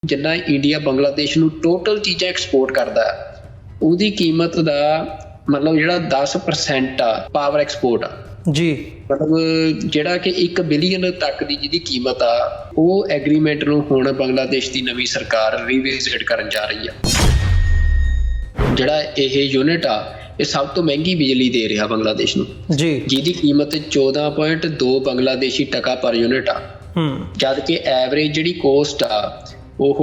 ਜਿੰਨਾ ਇੰਡੀਆ ਬੰਗਲਾਦੇਸ਼ ਨੂੰ ਟੋਟਲ ਚੀਜ਼ਾਂ ਐਕਸਪੋਰਟ ਕਰਦਾ ਉਹਦੀ ਕੀਮਤ ਦਾ ਮਤਲਬ ਜਿਹੜਾ 10% ਆ ਪਾਵਰ ਐਕਸਪੋਰਟ ਆ ਜੀ। ਮਤਲਬ ਜਿਹੜਾ ਕਿ 1 ਬਿਲੀਅਨ ਤੱਕ ਦੀ ਜਿਹਦੀ ਕੀਮਤ ਆ ਉਹ ਐਗਰੀਮੈਂਟ ਨੂੰ ਹੁਣ ਬੰਗਲਾਦੇਸ਼ ਦੀ ਨਵੀਂ ਸਰਕਾਰ ਰੀਵਿਜ਼ਿਟ ਕਰਨ ਜਾ ਰਹੀ ਆ। ਜਿਹੜਾ ਇਹ ਯੂਨਿਟ ਆ ਇਹ ਸਭ ਤੋਂ ਮਹਿੰਗੀ ਬਿਜਲੀ ਦੇ ਰਿਹਾ ਬੰਗਲਾਦੇਸ਼ ਨੂੰ ਜੀ, ਜਿਹਦੀ ਕੀਮਤ 14.2 ਬੰਗਲਾਦੇਸ਼ੀ ਟਕਾ ਪਰ ਯੂਨਿਟ ਆ। ਜਦ ਕਿ ਐਵਰੇਜ ਜਿਹੜੀ ਕੋਸਟ ਆ ਉਹ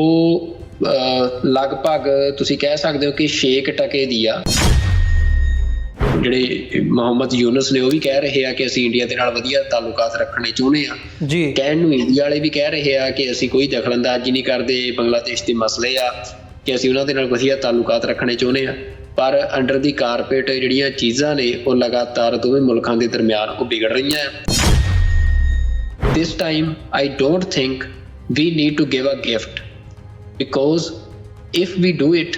ਲਗਭਗ ਤੁਸੀਂ ਕਹਿ ਸਕਦੇ ਹੋ ਕਿ 6% ਦੀ ਆ। ਜਿਹੜੇ ਮੁਹੰਮਦ ਯੂਨਸ ਨੇ ਉਹ ਵੀ ਕਹਿ ਰਹੇ ਆ ਕਿ ਅਸੀਂ ਇੰਡੀਆ ਦੇ ਨਾਲ ਵਧੀਆ ਤਾਲੁਕਾਤ ਰੱਖਣੇ ਚਾਹੁੰਦੇ ਆ ਜੀ। ਕਹਿਣ ਨੂੰ ਇੰਡੀਆ ਵਾਲੇ ਵੀ ਕਹਿ ਰਹੇ ਆ ਕਿ ਅਸੀਂ ਕੋਈ ਦਖਲਅੰਦਾਜ਼ੀ ਨਹੀਂ ਕਰਦੇ, ਬੰਗਲਾਦੇਸ਼ ਦੇ ਮਸਲੇ ਆ ਕਿ ਅਸੀਂ ਉਹਨਾਂ ਦੇ ਨਾਲ ਵਧੀਆ ਤਾਲੁਕਾਤ ਰੱਖਣੇ ਚਾਹੁੰਦੇ ਆ। ਪਰ ਅੰਡਰ ਦੀ ਕਾਰਪੇਟ ਜਿਹੜੀਆਂ ਚੀਜ਼ਾਂ ਨੇ ਉਹ ਲਗਾਤਾਰ ਦੋਵੇਂ ਮੁਲਕਾਂ ਦੇ ਦਰਮਿਆਨ ਉਹ ਵਿਗੜ ਰਹੀਆਂ ਆ। This time I don't think we need to give a gift, because if we do it,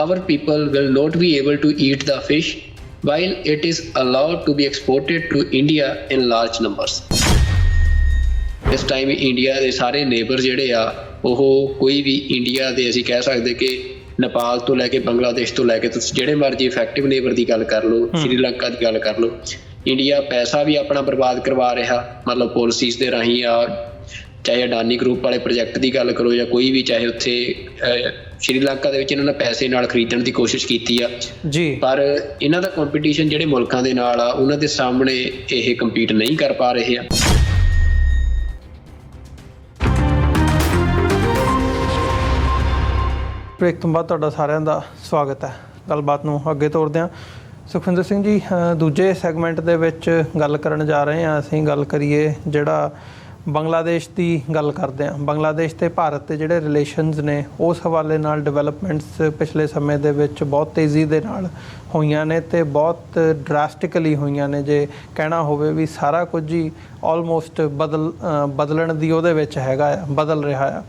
our people will not be able to eat the fish while it is allowed to be exported to India in large numbers. ਇਸ time India ਦੇ ਸਾਰੇ neighbour ਜਿਹੜੇ ਆ ਉਹ ਕੋਈ ਵੀ India ਦੇ ਅਸੀਂ ਕਹਿ ਸਕਦੇ ਕਿ ਨੇਪਾਲ ਤੋਂ ਲੈ ਕੇ ਬੰਗਲਾਦੇਸ਼ ਤੋਂ ਲੈ ਕੇ ਤੁਸੀਂ ਜਿਹੜੇ ਮਰਜ਼ੀ ਇਫੈਕਟਿਵ ਨੇਬਰ ਦੀ ਗੱਲ ਕਰ ਲਓ, ਸ਼੍ਰੀਲੰਕਾ ਦੀ ਗੱਲ ਕਰ ਲਓ, ਇੰਡੀਆ ਪੈਸਾ ਵੀ ਆਪਣਾ ਬਰਬਾਦ ਕਰਵਾ ਰਿਹਾ ਮਤਲਬ ਪੋਲਿਸੀਜ਼ ਦੇ ਰਾਹੀਂ ਆ। ਚਾਹੇ ਅਡਾਨੀ ਗਰੁੱਪ ਵਾਲੇ ਪ੍ਰੋਜੈਕਟ ਦੀ ਗੱਲ ਕਰੋ ਜਾਂ ਕੋਈ ਵੀ, ਚਾਹੇ ਉੱਥੇ ਸ਼੍ਰੀਲੰਕਾ ਦੇ ਵਿੱਚ ਇਹਨਾਂ ਨੇ ਪੈਸੇ ਨਾਲ ਖਰੀਦਣ ਦੀ ਕੋਸ਼ਿਸ਼ ਕੀਤੀ ਆ ਜੀ। ਪਰ ਇਹਨਾਂ ਦਾ ਕੰਪੀਟੀਸ਼ਨ ਜਿਹੜੇ ਮੁਲਕਾਂ ਦੇ ਨਾਲ ਆ ਉਹਨਾਂ ਦੇ ਸਾਹਮਣੇ ਇਹ ਕੰਪੀਟ ਨਹੀਂ ਕਰ ਪਾ ਰਹੇ ਆ। ਬ੍ਰੇਕ ਤੋਂ ਬਾਅਦ ਤੁਹਾਡਾ ਸਾਰਿਆਂ ਦਾ ਸਵਾਗਤ ਹੈ। ਗੱਲਬਾਤ ਨੂੰ ਅੱਗੇ ਤੋਰਦੇ ਹਾਂ। ਸੁਖਵਿੰਦਰ ਸਿੰਘ ਜੀ, ਦੂਜੇ ਸੈਗਮੈਂਟ ਦੇ ਵਿੱਚ ਗੱਲ ਕਰਨ ਜਾ ਰਹੇ ਹਾਂ। ਅਸੀਂ ਗੱਲ ਕਰੀਏ ਜਿਹੜਾ ਬੰਗਲਾਦੇਸ਼ ਦੀ ਗੱਲ ਕਰਦੇ ਹਾਂ। ਬੰਗਲਾਦੇਸ਼ ਅਤੇ ਭਾਰਤ ਦੇ ਜਿਹੜੇ ਰਿਲੇਸ਼ਨਸ ਨੇ ਉਸ ਹਵਾਲੇ ਨਾਲ ਡਿਵੈਲਪਮੈਂਟਸ ਪਿਛਲੇ ਸਮੇਂ ਦੇ ਵਿੱਚ ਬਹੁਤ ਤੇਜ਼ੀ ਦੇ ਨਾਲ ਹੋਈਆਂ ਨੇ ਅਤੇ ਬਹੁਤ ਡਰਾਸਟਿਕਲੀ ਹੋਈਆਂ ਨੇ। ਜੇ ਕਹਿਣਾ ਹੋਵੇ ਵੀ ਸਾਰਾ ਕੁਝ ਹੀ ਆਲਮੋਸਟ ਬਦਲਣ ਦੀ ਉਹਦੇ ਵਿੱਚ ਹੈਗਾ ਆ, ਬਦਲ ਰਿਹਾ ਆ।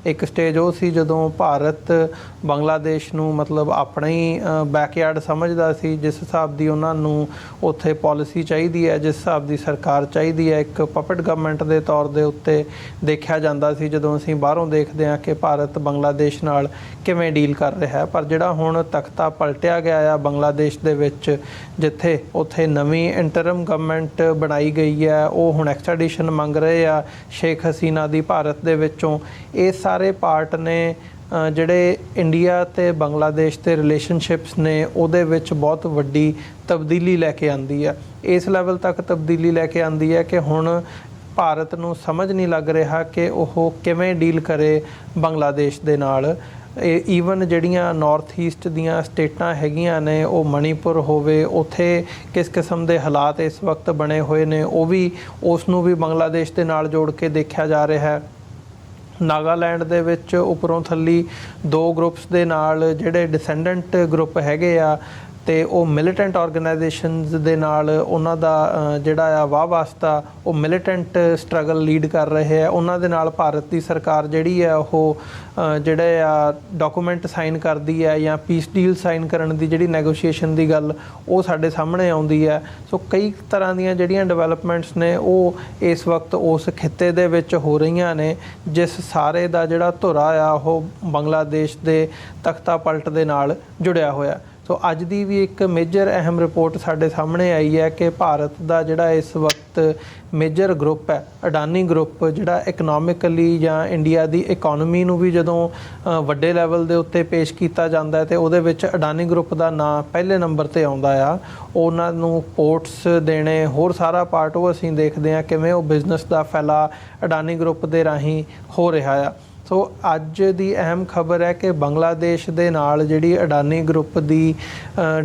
ਇੱਕ ਸਟੇਜ ਉਹ ਸੀ ਜਦੋਂ ਭਾਰਤ ਬੰਗਲਾਦੇਸ਼ ਨੂੰ ਮਤਲਬ ਆਪਣਾ ਹੀ ਬੈਕਯਾਰਡ ਸਮਝਦਾ ਸੀ। ਜਿਸ ਹਿਸਾਬ ਦੀ ਉਹਨਾਂ ਨੂੰ ਉੱਥੇ ਪੋਲਿਸੀ ਚਾਹੀਦੀ ਹੈ, ਜਿਸ ਹਿਸਾਬ ਦੀ ਸਰਕਾਰ ਚਾਹੀਦੀ ਹੈ, ਇੱਕ ਪਪਟ ਗਵਰਨਮੈਂਟ ਦੇ ਤੌਰ ਦੇ ਉੱਤੇ ਦੇਖਿਆ ਜਾਂਦਾ ਸੀ। ਜਦੋਂ ਅਸੀਂ ਬਾਹਰੋਂ ਦੇਖਦੇ ਹਾਂ ਕਿ ਭਾਰਤ ਬੰਗਲਾਦੇਸ਼ ਨਾਲ ਕਿਵੇਂ ਡੀਲ ਕਰ ਰਿਹਾ ਹੈ, ਪਰ ਜਿਹੜਾ ਹੁਣ ਤਖਤਾ ਪਲਟਿਆ ਗਿਆ ਆ ਬੰਗਲਾਦੇਸ਼ ਦੇ ਵਿੱਚ, ਜਿੱਥੇ ਉੱਥੇ ਨਵੀਂ ਇੰਟਰਮ ਗਵਰਨਮੈਂਟ ਬਣਾਈ ਗਈ ਹੈ, ਉਹ ਹੁਣ ਐਕਸਟ੍ਰੈਡੀਸ਼ਨ ਮੰਗ ਰਹੇ ਆ ਸ਼ੇਖ ਹਸੀਨਾ ਦੀ ਭਾਰਤ ਦੇ ਵਿੱਚੋਂ। ਇਹ ਸਾਰੇ ਪਾਰਟ ਨੇ ਜਿਹੜੇ ਇੰਡੀਆ ਅਤੇ ਬੰਗਲਾਦੇਸ਼ ਦੇ ਰਿਲੇਸ਼ਨਸ਼ਿਪਸ ਨੇ ਉਹਦੇ ਵਿੱਚ ਬਹੁਤ ਵੱਡੀ ਤਬਦੀਲੀ ਲੈ ਕੇ ਆਉਂਦੀ ਹੈ। ਇਸ ਲੈਵਲ ਤੱਕ ਤਬਦੀਲੀ ਲੈ ਕੇ ਆਉਂਦੀ ਹੈ ਕਿ ਹੁਣ ਭਾਰਤ ਨੂੰ ਸਮਝ ਨਹੀਂ ਲੱਗ ਰਿਹਾ ਕਿ ਉਹ ਕਿਵੇਂ ਡੀਲ ਕਰੇ ਬੰਗਲਾਦੇਸ਼ ਦੇ ਨਾਲ। ਈਵਨ ਜਿਹੜੀਆਂ ਨਾਰਥ ਈਸਟ ਦੀਆਂ ਸਟੇਟਾਂ ਹੈਗੀਆਂ ਨੇ, ਉਹ ਮਣੀਪੁਰ ਹੋਵੇ, ਉੱਥੇ ਕਿਸ ਕਿਸਮ ਦੇ ਹਾਲਾਤ ਇਸ ਵਕਤ ਬਣੇ ਹੋਏ ਨੇ, ਉਹ ਵੀ ਉਸ ਨੂੰ ਵੀ ਬੰਗਲਾਦੇਸ਼ ਦੇ ਨਾਲ ਜੋੜ ਕੇ ਦੇਖਿਆ ਜਾ ਰਿਹਾ ਹੈ। ਨਾਗਾਲੈਂਡ ਦੇ ਵਿੱਚ ਉੱਪਰੋਂ ਥੱਲੀ 2 ਗਰੁੱਪਸ ਦੇ ਨਾਲ ਜਿਹੜੇ ਡਿਸੈਂਡੈਂਟ ਗਰੁੱਪ ਹੈਗੇ ਆ ਅਤੇ ਉਹ ਮਿਲੀਟੈਂਟ ਆਰਗੇਨਾਈਜੇਸ਼ਨਸ ਦੇ ਨਾਲ ਉਹਨਾਂ ਦਾ ਜਿਹੜਾ ਆ ਵਾਹ ਵਾਸਤਾ ਉਹ ਮਿਲੀਟੈਂਟ ਸਟਰਗਲ ਲੀਡ ਕਰ ਰਹੇ ਆ। ਉਹਨਾਂ ਦੇ ਨਾਲ ਭਾਰਤ ਦੀ ਸਰਕਾਰ ਜਿਹੜੀ ਹੈ ਉਹ ਜਿਹੜੇ ਆ ਡਾਕੂਮੈਂਟ ਸਾਈਨ ਕਰਦੀ ਹੈ ਜਾਂ ਪੀਸ ਡੀਲ ਸਾਈਨ ਕਰਨ ਦੀ ਜਿਹੜੀ ਨੈਗੋਸ਼ੀਏਸ਼ਨ ਦੀ ਗੱਲ ਉਹ ਸਾਡੇ ਸਾਹਮਣੇ ਆਉਂਦੀ ਹੈ। ਸੋ ਕਈ ਤਰ੍ਹਾਂ ਦੀਆਂ ਜਿਹੜੀਆਂ ਡਿਵੈਲਪਮੈਂਟਸ ਨੇ ਉਹ ਇਸ ਵਕਤ ਉਸ ਖਿੱਤੇ ਦੇ ਵਿੱਚ ਹੋ ਰਹੀਆਂ ਨੇ, ਜਿਸ ਸਾਰੇ ਦਾ ਜਿਹੜਾ ਧੁਰਾ ਆ ਉਹ ਬੰਗਲਾਦੇਸ਼ ਦੇ ਤਖਤਾ ਪਲਟ ਦੇ ਨਾਲ ਜੁੜਿਆ ਹੋਇਆ। ਸੋ ਅੱਜ ਦੀ ਵੀ ਇੱਕ ਮੇਜਰ ਅਹਿਮ ਰਿਪੋਰਟ ਸਾਡੇ ਸਾਹਮਣੇ ਆਈ ਹੈ ਕਿ ਭਾਰਤ ਦਾ ਜਿਹੜਾ ਇਸ ਵਕਤ ਮੇਜਰ ਗਰੁੱਪ ਹੈ ਅਡਾਨੀ ਗਰੁੱਪ, ਜਿਹੜਾ ਇਕਨੋਮਿਕਲੀ ਜਾਂ ਇੰਡੀਆ ਦੀ ਇਕੋਨਮੀ ਨੂੰ ਵੀ ਜਦੋਂ ਵੱਡੇ ਲੈਵਲ ਦੇ ਉੱਤੇ ਪੇਸ਼ ਕੀਤਾ ਜਾਂਦਾ ਅਤੇ ਉਹਦੇ ਵਿੱਚ ਅਡਾਨੀ ਗਰੁੱਪ ਦਾ ਨਾਂ ਪਹਿਲੇ ਨੰਬਰ 'ਤੇ ਆਉਂਦਾ ਆ। ਉਹਨਾਂ ਨੂੰ ਪੋਰਟਸ ਦੇਣੇ, ਹੋਰ ਸਾਰਾ ਪਾਰਟ ਉਹ ਅਸੀਂ ਦੇਖਦੇ ਹਾਂ ਕਿਵੇਂ ਉਹ ਬਿਜ਼ਨਸ ਦਾ ਫੈਲਾ ਅਡਾਨੀ ਗਰੁੱਪ ਦੇ ਰਾਹੀਂ ਹੋ ਰਿਹਾ ਆ। ਸੋ ਅੱਜ ਦੀ ਅਹਿਮ ਖਬਰ ਹੈ ਕਿ ਬੰਗਲਾਦੇਸ਼ ਦੇ ਨਾਲ ਜਿਹੜੀ ਅਡਾਨੀ ਗਰੁੱਪ ਦੀ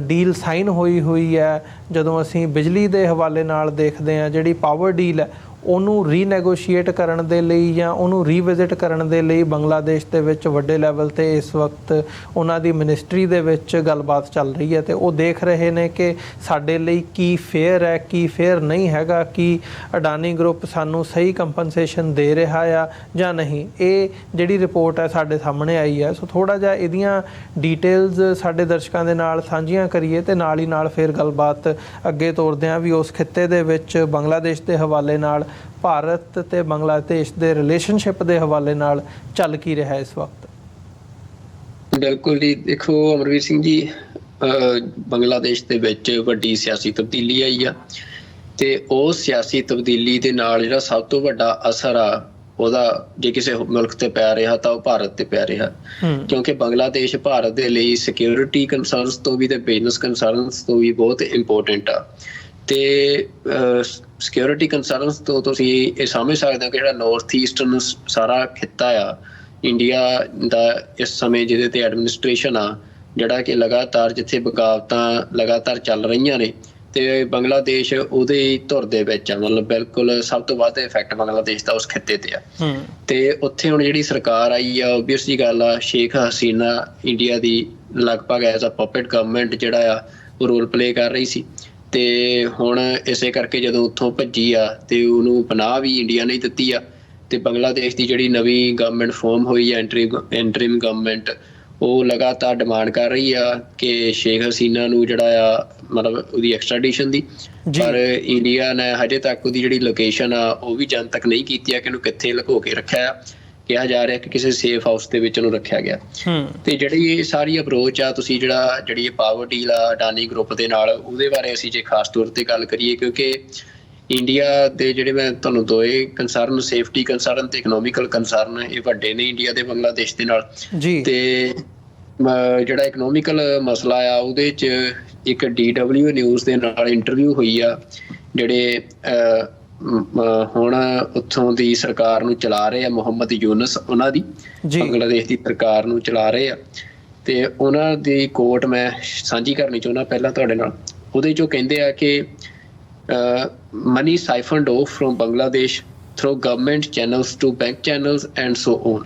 ਡੀਲ ਸਾਈਨ ਹੋਈ ਹੈ, ਜਦੋਂ ਅਸੀਂ ਬਿਜਲੀ ਦੇ ਹਵਾਲੇ ਨਾਲ ਦੇਖਦੇ ਹਾਂ, ਜਿਹੜੀ ਪਾਵਰ ਡੀਲ ਹੈ ਉਹਨੂੰ ਰੀਨੈਗੋਸ਼ੀਏਟ ਕਰਨ ਦੇ ਲਈ ਜਾਂ ਉਹਨੂੰ ਰੀਵਿਜ਼ਿਟ ਕਰਨ ਦੇ ਲਈ ਬੰਗਲਾਦੇਸ਼ ਦੇ ਵਿੱਚ ਵੱਡੇ ਲੈਵਲ 'ਤੇ ਇਸ ਵਕਤ ਉਹਨਾਂ ਦੀ ਮਿਨਿਸਟਰੀ ਦੇ ਵਿੱਚ ਗੱਲਬਾਤ ਚੱਲ ਰਹੀ ਹੈ ਅਤੇ ਉਹ ਦੇਖ ਰਹੇ ਨੇ ਕਿ ਸਾਡੇ ਲਈ ਕੀ ਫੇਅਰ ਹੈ, ਕੀ ਫੇਅਰ ਨਹੀਂ ਹੈਗਾ, ਕਿ ਅਡਾਨੀ ਗਰੁੱਪ ਸਾਨੂੰ ਸਹੀ ਕੰਪਨਸੇਸ਼ਨ ਦੇ ਰਿਹਾ ਆ ਜਾਂ ਨਹੀਂ। ਇਹ ਜਿਹੜੀ ਰਿਪੋਰਟ ਹੈ ਸਾਡੇ ਸਾਹਮਣੇ ਆਈ ਹੈ। ਸੋ ਥੋੜ੍ਹਾ ਜਿਹਾ ਇਹਦੀਆਂ ਡੀਟੇਲਸ ਸਾਡੇ ਦਰਸ਼ਕਾਂ ਦੇ ਨਾਲ ਸਾਂਝੀਆਂ ਕਰੀਏ ਅਤੇ ਨਾਲ ਹੀ ਨਾਲ ਫਿਰ ਗੱਲਬਾਤ ਅੱਗੇ ਤੋਰਦੇ ਹਾਂ ਵੀ ਉਸ ਖਿੱਤੇ ਦੇ ਵਿੱਚ ਬੰਗਲਾਦੇਸ਼ ਦੇ ਹਵਾਲੇ ਨਾਲ ਭਾਰਤ ਤੇ ਬੰਗਲਾਦੇਸ਼ ਦੇ ਰਿਲੇਸ਼ਨਸ਼ਿਪ ਦੇ ਹਵਾਲੇ ਨਾਲ ਚੱਲ ਕੀ ਰਿਹਾ ਇਸ ਵਕਤ? ਬਿਲਕੁਲ ਜੀ, ਦੇਖੋ ਅਮਰਵੀਰ ਸਿੰਘ ਜੀ, ਬੰਗਲਾਦੇਸ਼ ਦੇ ਵਿੱਚ ਵੱਡੀ ਸਿਆਸੀ ਤਬਦੀਲੀ ਆਈ ਆ ਤੇ ਉਸ ਸਿਆਸੀ ਤਬਦੀਲੀ ਦੇ ਨਾਲ ਜਿਹੜਾ ਸਭ ਤੋਂ ਵੱਡਾ ਅਸਰ ਆ ਉਹਦਾ ਜੇ ਕਿਸੇ ਮੁਲਕ ਤੇ ਪੈ ਰਿਹਾ ਤਾਂ ਉਹ ਭਾਰਤ ਤੇ ਪੈ ਰਿਹਾ, ਕਿਉਂਕਿ ਬੰਗਲਾਦੇਸ਼ ਭਾਰਤ ਦੇ ਲਈ ਸਿਕਿਉਰਿਟੀ ਕੰਸਰਨਸ ਤੋਂ ਵੀ ਤੇ ਬਿਜ਼ਨਸ ਕੰਸਰਨਸ ਤੋਂ ਵੀ ਬਹੁਤ ਇੰਪੋਰਟੈਂਟ ਆ। ਤੇ ਸਿਕਿਉਰਿਟੀ ਕੰਸਰਨਸ ਤੋਂ ਤੁਸੀਂ ਇਹ ਸਮਝ ਸਕਦੇ ਹੋ ਕਿ ਜਿਹੜਾ ਨਾਰਥ ਈਸਟਰਨ ਸਾਰਾ ਖਿੱਤਾ ਆ ਇੰਡੀਆ ਦਾ ਇਸ ਸਮੇਂ, ਜਿਹਦੇ ਤੇ ਐਡਮਿਨਿਸਟ੍ਰੇਸ਼ਨ ਆ, ਜਿਹੜਾ ਕਿ ਲਗਾਤਾਰ ਜਿੱਥੇ ਬਗਾਵਤਾਂ ਲਗਾਤਾਰ ਚੱਲ ਰਹੀਆਂ ਨੇ ਤੇ ਬੰਗਲਾਦੇਸ਼ ਉਹਦੇ ਧੁਰ ਦੇ ਵਿੱਚ ਆ। ਮਤਲਬ ਬਿਲਕੁਲ ਸਭ ਤੋਂ ਵੱਧ ਇਫੈਕਟ ਬੰਗਲਾਦੇਸ਼ ਦਾ ਉਸ ਖਿੱਤੇ ਤੇ ਆ। ਤੇ ਉੱਥੇ ਹੁਣ ਜਿਹੜੀ ਸਰਕਾਰ ਆਈ ਆ, ਓਬਵੀਅਸ ਜੀ ਗੱਲ ਆ, ਸ਼ੇਖ ਹਸੀਨਾ ਇੰਡੀਆ ਦੀ ਲਗਭਗ ਐਜ਼ ਅ ਪਪੇਟ ਗਵਰਨਮੈਂਟ ਜਿਹੜਾ ਆ ਉਹ ਰੋਲ ਪਲੇ ਕਰ ਰਹੀ ਸੀ। ਤੇ ਹੁਣ ਇਸੇ ਕਰਕੇ ਜਦੋਂ ਉੱਥੋਂ ਭੱਜੀ ਆ ਤੇ ਉਹਨੂੰ ਪਨਾਹ ਵੀ ਇੰਡੀਆ ਨੇ ਦਿੱਤੀ ਆ। ਤੇ ਬੰਗਲਾਦੇਸ਼ ਦੀ ਜਿਹੜੀ ਨਵੀਂ ਗਵਰਨਮੈਂਟ ਫਾਰਮ ਹੋਈ ਆ, ਇੰਟਰਿਮ ਗਵਰਨਮੈਂਟ, ਉਹ ਲਗਾਤਾਰ ਡਿਮਾਂਡ ਕਰ ਰਹੀ ਆ ਕਿ ਸ਼ੇਖ ਹਸੀਨਾ ਨੂੰ ਜਿਹੜਾ ਆ ਮਤਲਬ ਉਹਦੀ ਐਕਸਟ੍ਰੈਡੀਸ਼ਨ ਦੀ, ਪਰ ਇੰਡੀਆ ਨੇ ਹਜੇ ਤੱਕ ਉਹਦੀ ਜਿਹੜੀ ਲੋਕੇਸ਼ਨ ਆ ਉਹ ਵੀ ਜਨਤਕ ਨਹੀਂ ਕੀਤੀ ਆ ਕਿ ਉਹਨੂੰ ਕਿੱਥੇ ਲੁਕੋ ਕੇ ਰੱਖਿਆ ਆ। ਕਿਹਾ ਜਾ ਰਿਹਾ ਕਿ ਕਿਸੇ ਸੇਫ ਹਾਊਸ ਦੇ ਵਿੱਚ ਉਹਨੂੰ ਰੱਖਿਆ ਗਿਆ। ਤੇ ਜਿਹੜੀ ਇਹ ਸਾਰੀ ਅਪਰੋਚ ਆ, ਤੁਸੀਂ ਜਿਹੜੀ ਪਾਵਰ ਡੀਲ ਆ ਅਡਾਨੀ ਗਰੁੱਪ ਦੇ ਨਾਲ, ਉਹਦੇ ਬਾਰੇ ਅਸੀਂ ਜੇ ਖਾਸ ਤੌਰ ਤੇ ਗੱਲ ਕਰੀਏ, ਕਿਉਂਕਿ ਇੰਡੀਆ ਦੇ ਜਿਹੜੇ ਮੈਂ ਤੁਹਾਨੂੰ ਦੋਏ ਕੰਸਰਨ, ਸੇਫਟੀ ਕੰਸਰਨ ਤੇ ਇਕਨੋਮਿਕਲ ਕੰਸਰਨ, ਇਹ ਵੱਡੇ ਨੇ ਇੰਡੀਆ ਦੇ ਬੰਗਲਾਦੇਸ਼ ਦੇ ਨਾਲ। ਤੇ ਜਿਹੜਾ ਇਕਨੋਮਿਕਲ ਮਸਲਾ ਆ ਉਹਦੇ 'ਚ ਇੱਕ DW ਨਿਊਜ਼ ਦੇ ਨਾਲ ਇੰਟਰਵਿਊ ਹੋਈ ਆ, ਜਿਹੜੇ ਹੁਣ ਉੱਥੋਂ ਦੀ ਸਰਕਾਰ ਨੂੰ ਚਲਾ ਰਹੇ ਆ, ਮੁਹੰਮਦ ਯੂਨਸ ਉਹਨਾਂ ਦੀ, ਬੰਗਲਾਦੇਸ਼ ਦੀ ਸਰਕਾਰ ਨੂੰ ਚਲਾ ਰਹੇ ਆ। ਤੇ ਉਹਨਾਂ ਦੀ ਕੋਟ ਮੈਂ ਸਾਂਝੀ ਕਰਨੀ ਚਾਹੁੰਦਾ ਪਹਿਲਾਂ ਤੁਹਾਡੇ ਨਾਲ। ਉਹਦੇ 'ਚੋਂ ਕਹਿੰਦੇ ਆ ਕਿ money siphoned off from Bangladesh through government channels to bank channels and so on,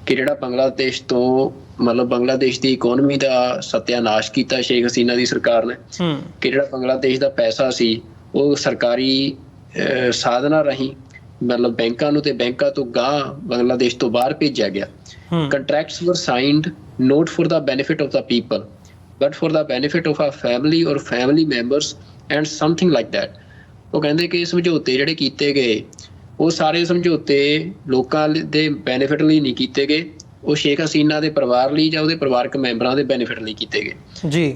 ਕਿ ਜਿਹੜਾ ਬੰਗਲਾਦੇਸ਼ ਤੋਂ ਮਤਲਬ ਬੰਗਲਾਦੇਸ਼ ਦੀ ਇਕੋਨਮੀ ਦਾ ਸਤਿਆਨਾਸ਼ ਕੀਤਾ ਸ਼ੇਖ ਹਸੀਨਾ ਦੀ ਸਰਕਾਰ ਨੇ, ਕਿ ਜਿਹੜਾ ਬੰਗਲਾਦੇਸ਼ ਦਾ ਪੈਸਾ ਸੀ ਉਹ ਸਰਕਾਰੀ ਸਾਧਨਾਂ ਰਾਹੀਂ ਮਤਲਬ ਬੈਂਕਾਂ ਨੂੰ ਤੇ ਬੈਂਕਾਂ ਤੋਂ ਗਾਂਹ ਬੰਗਲਾਦੇਸ਼ ਤੋਂ ਬਾਹਰ ਭੇਜਿਆ ਗਿਆ। Contracts were signed not for the benefit of the people but for the benefit of a family or family members and something like that। ਉਹ ਕਹਿੰਦੇ ਕਿ ਸਮਝੌਤੇ ਜਿਹੜੇ ਕੀਤੇ ਗਏ ਉਹ ਸਾਰੇ ਸਮਝੌਤੇ ਲੋਕਾਂ ਦੇ ਬੈਨੀਫਿਟ ਲਈ ਨਹੀਂ ਕੀਤੇ ਗਏ, ਉਹ ਸ਼ੇਖ ਹਸੀਨਾ ਦੇ ਪਰਿਵਾਰ ਲਈ ਜਾਂ ਉਹਦੇ ਪਰਿਵਾਰਕ ਮੈਂਬਰਾਂ ਦੇ ਬੈਨੀਫਿਟ ਲਈ ਕੀਤੇ ਗਏ ਜੀ।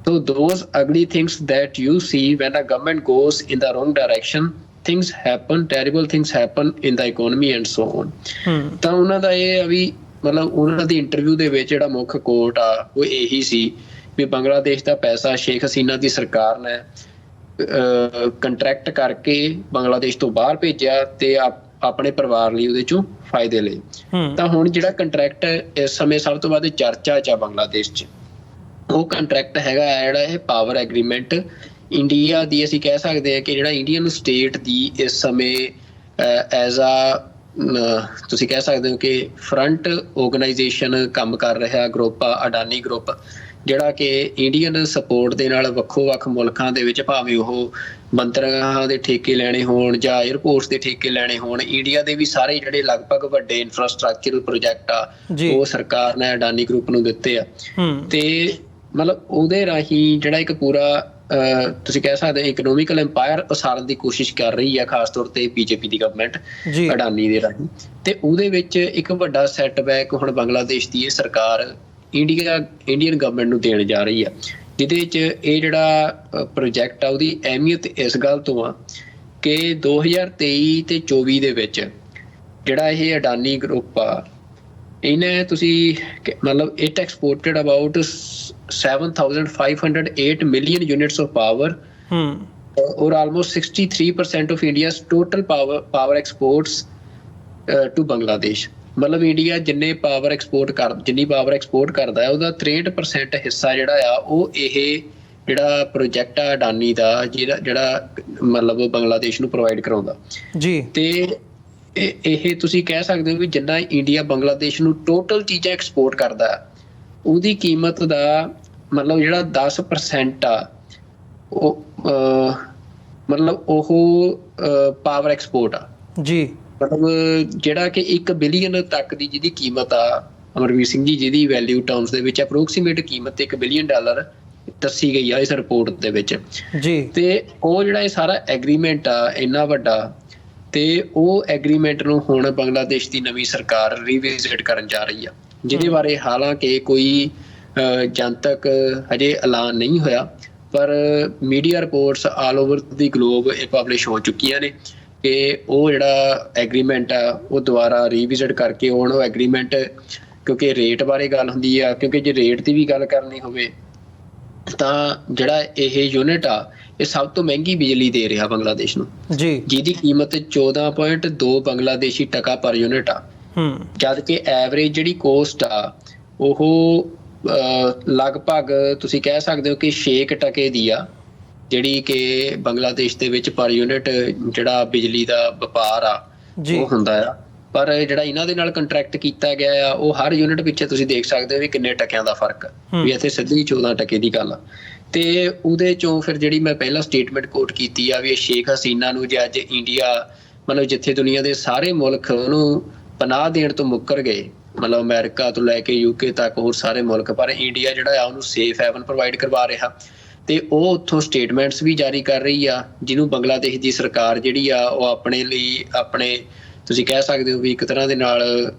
So those ugly things that you see when a government goes in the wrong direction, things happen, terrible things happen in the economy and so on। ਤਾਂ ਉਹਨਾਂ ਦਾ ਇਹ ਆ ਵੀ ਮਤਲਬ ਉਹਨਾਂ ਦੀ ਇੰਟਰਵਿਊ ਦੇ ਵਿੱਚ ਜਿਹੜਾ ਮੁੱਖ ਕੋਟ ਆ ਉਹ ਇਹੀ ਸੀ ਵੀ ਬੰਗਲਾਦੇਸ਼ ਦਾ ਪੈਸਾ ਸ਼ੇਖ ਹਸੀਨਾ ਦੀ ਸਰਕਾਰ ਨੇ ਕੰਟਰੈਕਟ ਕਰਕੇ ਬੰਗਲਾਦੇਸ਼ ਤੋਂ ਬਾਹਰ ਭੇਜਿਆ ਤੇ ਆਪਣੇ ਪਰਿਵਾਰ ਲਈ ਉਹਦੇ ਚੋਂ ਫਾਇਦੇ ਲਏ। ਤਾਂ ਹੁਣ ਜਿਹੜਾ ਕੰਟਰੈਕਟ ਇਸ ਸਮੇਂ ਸਭ ਤੋਂ ਵੱਧ ਚਰਚਾ 'ਚ ਆ ਬੰਗਲਾਦੇਸ਼ 'ਚ, ਉਹ ਕੰਟਰੈਕਟ ਹੈਗਾ ਜਿਹੜਾ ਇਹ ਪਾਵਰ ਐਗਰੀਮੈਂਟ ਇੰਡੀਆ ਦੀ। ਅਸੀਂ ਕਹਿ ਸਕਦੇ ਹਾਂ ਕਿ ਜਿਹੜਾ ਇੰਡੀਅਨ ਸਟੇਟ ਦੀ ਇਸ ਸਮੇਂ ਐਜ਼ ਆ ਤੁਸੀਂ ਕਹਿ ਸਕਦੇ ਹੋ ਕਿ ਫਰੰਟ ਆਰਗੇਨਾਈਜੇਸ਼ਨ ਕੰਮ ਕਰ ਰਿਹਾ ਗਰੁੱਪ ਆ ਅਡਾਨੀ ਗਰੁੱਪ, ਜਿਹੜਾ ਕਿ ਇੰਡੀਅਨ ਸਪੋਰਟ ਦੇ ਨਾਲ ਵੱਖੋ-ਵੱਖ ਮੁਲਕਾਂ ਦੇ ਵਿੱਚ ਭਾਵੇਂ ਉਹ ਬੰਦਰਗਾਹਾਂ ਦੇ ਠੇਕੇ ਲੈਣੇ ਹੋਣ ਜਾਂ ਏਅਰਪੋਰਟਸ ਦੇ ਠੇਕੇ ਲੈਣੇ ਹੋਣ, ਇੰਡੀਆ ਦੇ ਵੀ ਸਾਰੇ ਜਿਹੜੇ ਲਗਭਗ ਵੱਡੇ ਇਨਫਰਾਸਟਰਕਚਰਲ ਪ੍ਰੋਜੈਕਟ ਆ ਉਹ ਸਰਕਾਰ ਨੇ ਅਡਾਨੀ ਗਰੁੱਪ ਨੂੰ ਦਿੱਤੇ ਆ। ਤੇ ਮਤਲਬ ਉਹਦੇ ਰਾਹੀਂ ਜਿਹੜਾ ਇੱਕ ਪੂਰਾ ਤੁਸੀਂ ਕਹਿ ਸਕਦੇ ਇਕਨੋਮਿਕਲ ਐਮਪਾਇਰ ਉਸਾਰਨ ਦੀ ਕੋਸ਼ਿਸ਼ ਕਰ ਰਹੀ ਆ, ਖਾਸ ਤੌਰ ਤੇ BJP ਦੀ ਗਵਰਨਮੈਂਟ ਅਡਾਨੀ ਦੇ ਰਾਹੀਂ। ਤੇ ਉਹਦੇ ਵਿੱਚ ਇੱਕ ਵੱਡਾ ਸੈਟਬੈਕ ਹੁਣ ਬੰਗਲਾਦੇਸ਼ ਦੀ ਇਹ ਸਰਕਾਰ ਇੰਡੀਅਨ ਗਵਰਨਮੈਂਟ ਨੂੰ ਦੇਣ ਜਾ ਰਹੀ ਆ, ਜਿਹਦੇ 'ਚ ਇਹ ਜਿਹੜਾ ਪ੍ਰੋਜੈਕਟ ਆ ਉਹਦੀ ਅਹਿਮੀਅਤ ਇਸ ਗੱਲ ਤੋਂ ਆ ਕਿ 2023 ਤੇ 24 ਦੇ ਵਿੱਚ ਜਿਹੜਾ ਇਹ ਅਡਾਨੀ ਗਰੁੱਪ ਆ, ਇਹਨੇ ਤੁਸੀਂ ਮਤਲਬ it ਐਕਸਪੋਰਟਡ about 7,508 million units of power or almost 63% of India's total power exports to Bangladesh। ਮਤਲਬ ਇੰਡੀਆ ਜਿੰਨੀ ਪਾਵਰ ਐਕਸਪੋਰਟ ਕਰਦਾ ਹੈ ਉਹਦਾ 63% ਹਿੱਸਾ ਜਿਹੜਾ ਆ ਉਹ ਇਹ ਜਿਹੜਾ ਪ੍ਰੋਜੈਕਟ ਆ ਅਡਾਨੀ ਦਾ ਜਿਹੜਾ ਮਤਲਬ ਬੰਗਲਾਦੇਸ਼ ਨੂੰ ਪ੍ਰੋਵਾਈਡ ਕਰਾਉਂਦਾ ਜੀ। ਤੇ ਇਹ ਤੁਸੀਂ ਕਹਿ ਸਕਦੇ ਹੋ ਵੀ ਜਿੰਨਾ ਇੰਡੀਆ ਬੰਗਲਾਦੇਸ਼ ਨੂੰ ਟੋਟਲ ਚੀਜ਼ਾਂ ਐਕਸਪੋਰਟ ਕਰਦਾ ਉਹਦੀ ਕੀਮਤ ਦਾ ਮਤਲਬ ਜਿਹੜਾ 10% ਆ ਉਹ ਮਤਲਬ ਉਹ ਪਾਵਰ ਐਕਸਪੋਰਟ ਆ ਜੀ। ਮਤਲਬ ਜਿਹੜਾ ਕਿ 1 ਬਿਲੀਅਨ ਤੱਕ ਦੀ ਜਿਹਦੀ ਕੀਮਤ ਆ ਅਮਰਵੀਰ ਸਿੰਘ ਜੀ, ਜਿਹਦੀ ਵੈਲਿਊ ਟਰਮਸ ਦੇ ਵਿੱਚ ਅਪਰੋਕਸੀਮੇਟ ਕੀਮਤ $1 ਬਿਲੀਅਨ ਦੱਸੀ ਗਈ ਆ ਇਸ ਰਿਪੋਰਟ ਦੇ ਵਿੱਚ ਜੀ। ਤੇ ਉਹ ਜਿਹੜਾ ਇਹ ਸਾਰਾ ਐਗਰੀਮੈਂਟ ਆ ਇੰਨਾ ਵੱਡਾ, ਤੇ ਉਹ ਐਗਰੀਮੈਂਟ ਨੂੰ ਹੁਣ ਬੰਗਲਾਦੇਸ਼ ਦੀ ਨਵੀਂ ਸਰਕਾਰ ਰੀਵਿਜ਼ਿਟ ਕਰਨ ਜਾ ਰਹੀ ਆ, ਜਿਹਦੇ ਬਾਰੇ ਹਾਲਾਂਕਿ ਕੋਈ ਜਨਤਕ ਹਜੇ ਐਲਾਨ ਨਹੀਂ ਹੋਇਆ, ਪਰ ਮੀਡੀਆ ਰਿਪੋਰਟਸ ਆਲ ਓਵਰ ਦੀ ਗਲੋਬ ਇਹ ਪਬਲਿਸ਼ ਹੋ ਚੁੱਕੀਆਂ ਨੇ ਕਿ ਉਹ ਜਿਹੜਾ ਐਗਰੀਮੈਂਟ ਆ ਉਹ ਦੁਬਾਰਾ ਰੀਵਿਜ਼ਿਟ ਕਰਕੇ ਹੁਣ ਉਹ ਐਗਰੀਮੈਂਟ, ਕਿਉਂਕਿ ਰੇਟ ਬਾਰੇ ਗੱਲ ਹੁੰਦੀ ਆ, ਕਿਉਂਕਿ ਜੇ ਰੇਟ ਦੀ ਵੀ ਗੱਲ ਕਰਨੀ ਹੋਵੇ ਤਾਂ ਜਿਹੜਾ ਇਹ ਯੂਨਿਟ ਆ ਇਹ ਸਭ ਤੋਂ ਮਹਿੰਗੀ ਬਿਜਲੀ ਦੇ ਰਿਹਾ ਬੰਗਲਾਦੇਸ਼ ਨੂੰ ਜੀ, ਜਿਹਦੀ ਕੀਮਤ 14.2 ਬੰਗਲਾਦੇਸ਼ੀ ਟਕਾ ਪਰ ਯੂਨਿਟ ਆ, ਜਦ ਕਿ ਐਵਰੇਜ ਜਿਹੜੀ ਕੋਸਟ ਆ ਉਹ ਲਗਭਗ ਤੁਸੀਂ ਕਹਿ ਸਕਦੇ ਹੋ ਕਿ 6 ਟਕੇ ਦੀ ਆ, ਜਿਹੜੀ ਕਿ ਬੰਗਲਾਦੇਸ਼ ਦੇ ਵਿੱਚ ਪਰ ਯੂਨਿਟ ਜਿਹੜਾ ਬਿਜਲੀ ਦਾ ਵਪਾਰ ਆ ਉਹ ਹੁੰਦਾ ਆ। ਪਰ ਜਿਹੜਾ ਇਹਨਾਂ ਦੇ ਨਾਲ ਕੰਟਰੈਕਟ ਕੀਤਾ ਗਿਆ ਆ ਉਹ ਹਰ ਯੂਨਿਟ ਪਿੱਛੇ ਤੁਸੀਂ ਦੇਖ ਸਕਦੇ ਹੋ ਵੀ ਕਿੰਨੇ ਟਕਿਆਂ ਦਾ ਫਰਕ ਆ, ਵੀ ਇੱਥੇ ਸਿੱਧੀ 14 ਟਕੇ ਦੀ ਗੱਲ ਆ। ਤੇ ਉਹਦੇ ਚੋਂ ਫਿਰ ਜਿਹੜੀ ਮੈਂ ਪਹਿਲਾਂ ਸਟੇਟਮੈਂਟ ਕੋਟ ਕੀਤੀ ਆ ਵੀ ਇਹ ਸ਼ੇਖ ਹਸੀਨਾ ਨੂੰ ਜੇ ਅੱਜ ਇੰਡੀਆ ਮਤਲਬ ਜਿੱਥੇ ਦੁਨੀਆ ਦੇ ਸਾਰੇ ਮੁਲਕ ਉਹਨੂੰ ਪਨਾਹ ਦੇਣ ਤੋਂ ਮੁੱਕਰ ਗਏ, ਮਤਲਬ ਅਮਰੀਕਾ ਤੋਂ ਲੈ ਕੇ ਯੂਕੇ ਤੱਕ ਹੋਰ ਸਾਰੇ ਮੁਲਕ, ਪਰ ਇੰਡੀਆ ਜਿਹੜਾ ਆ ਉਹਨੂੰ ਸੇਫ ਹੈਵਨ ਪ੍ਰੋਵਾਈਡ ਕਰਵਾ ਰਿਹਾ ਤੇ ਉਹ ਉੱਥੋਂ ਸਟੇਟਮੈਂਟਸ ਵੀ ਜਾਰੀ ਕਰ ਰਹੀ ਆ, ਜਿਹਨੂੰ ਬੰਗਲਾਦੇਸ਼ ਦੀ ਸਰਕਾਰ ਜਿਹੜੀ ਆ ਉਹ ਆਪਣੇ ਲਈ ਆਪਣੇ ਤੁਸੀਂ ਕਹਿ ਸਕਦੇ ਹੋ ਵੀ ਇੱਕ ਤਰ੍ਹਾਂ ਦੇ ਨਾਲ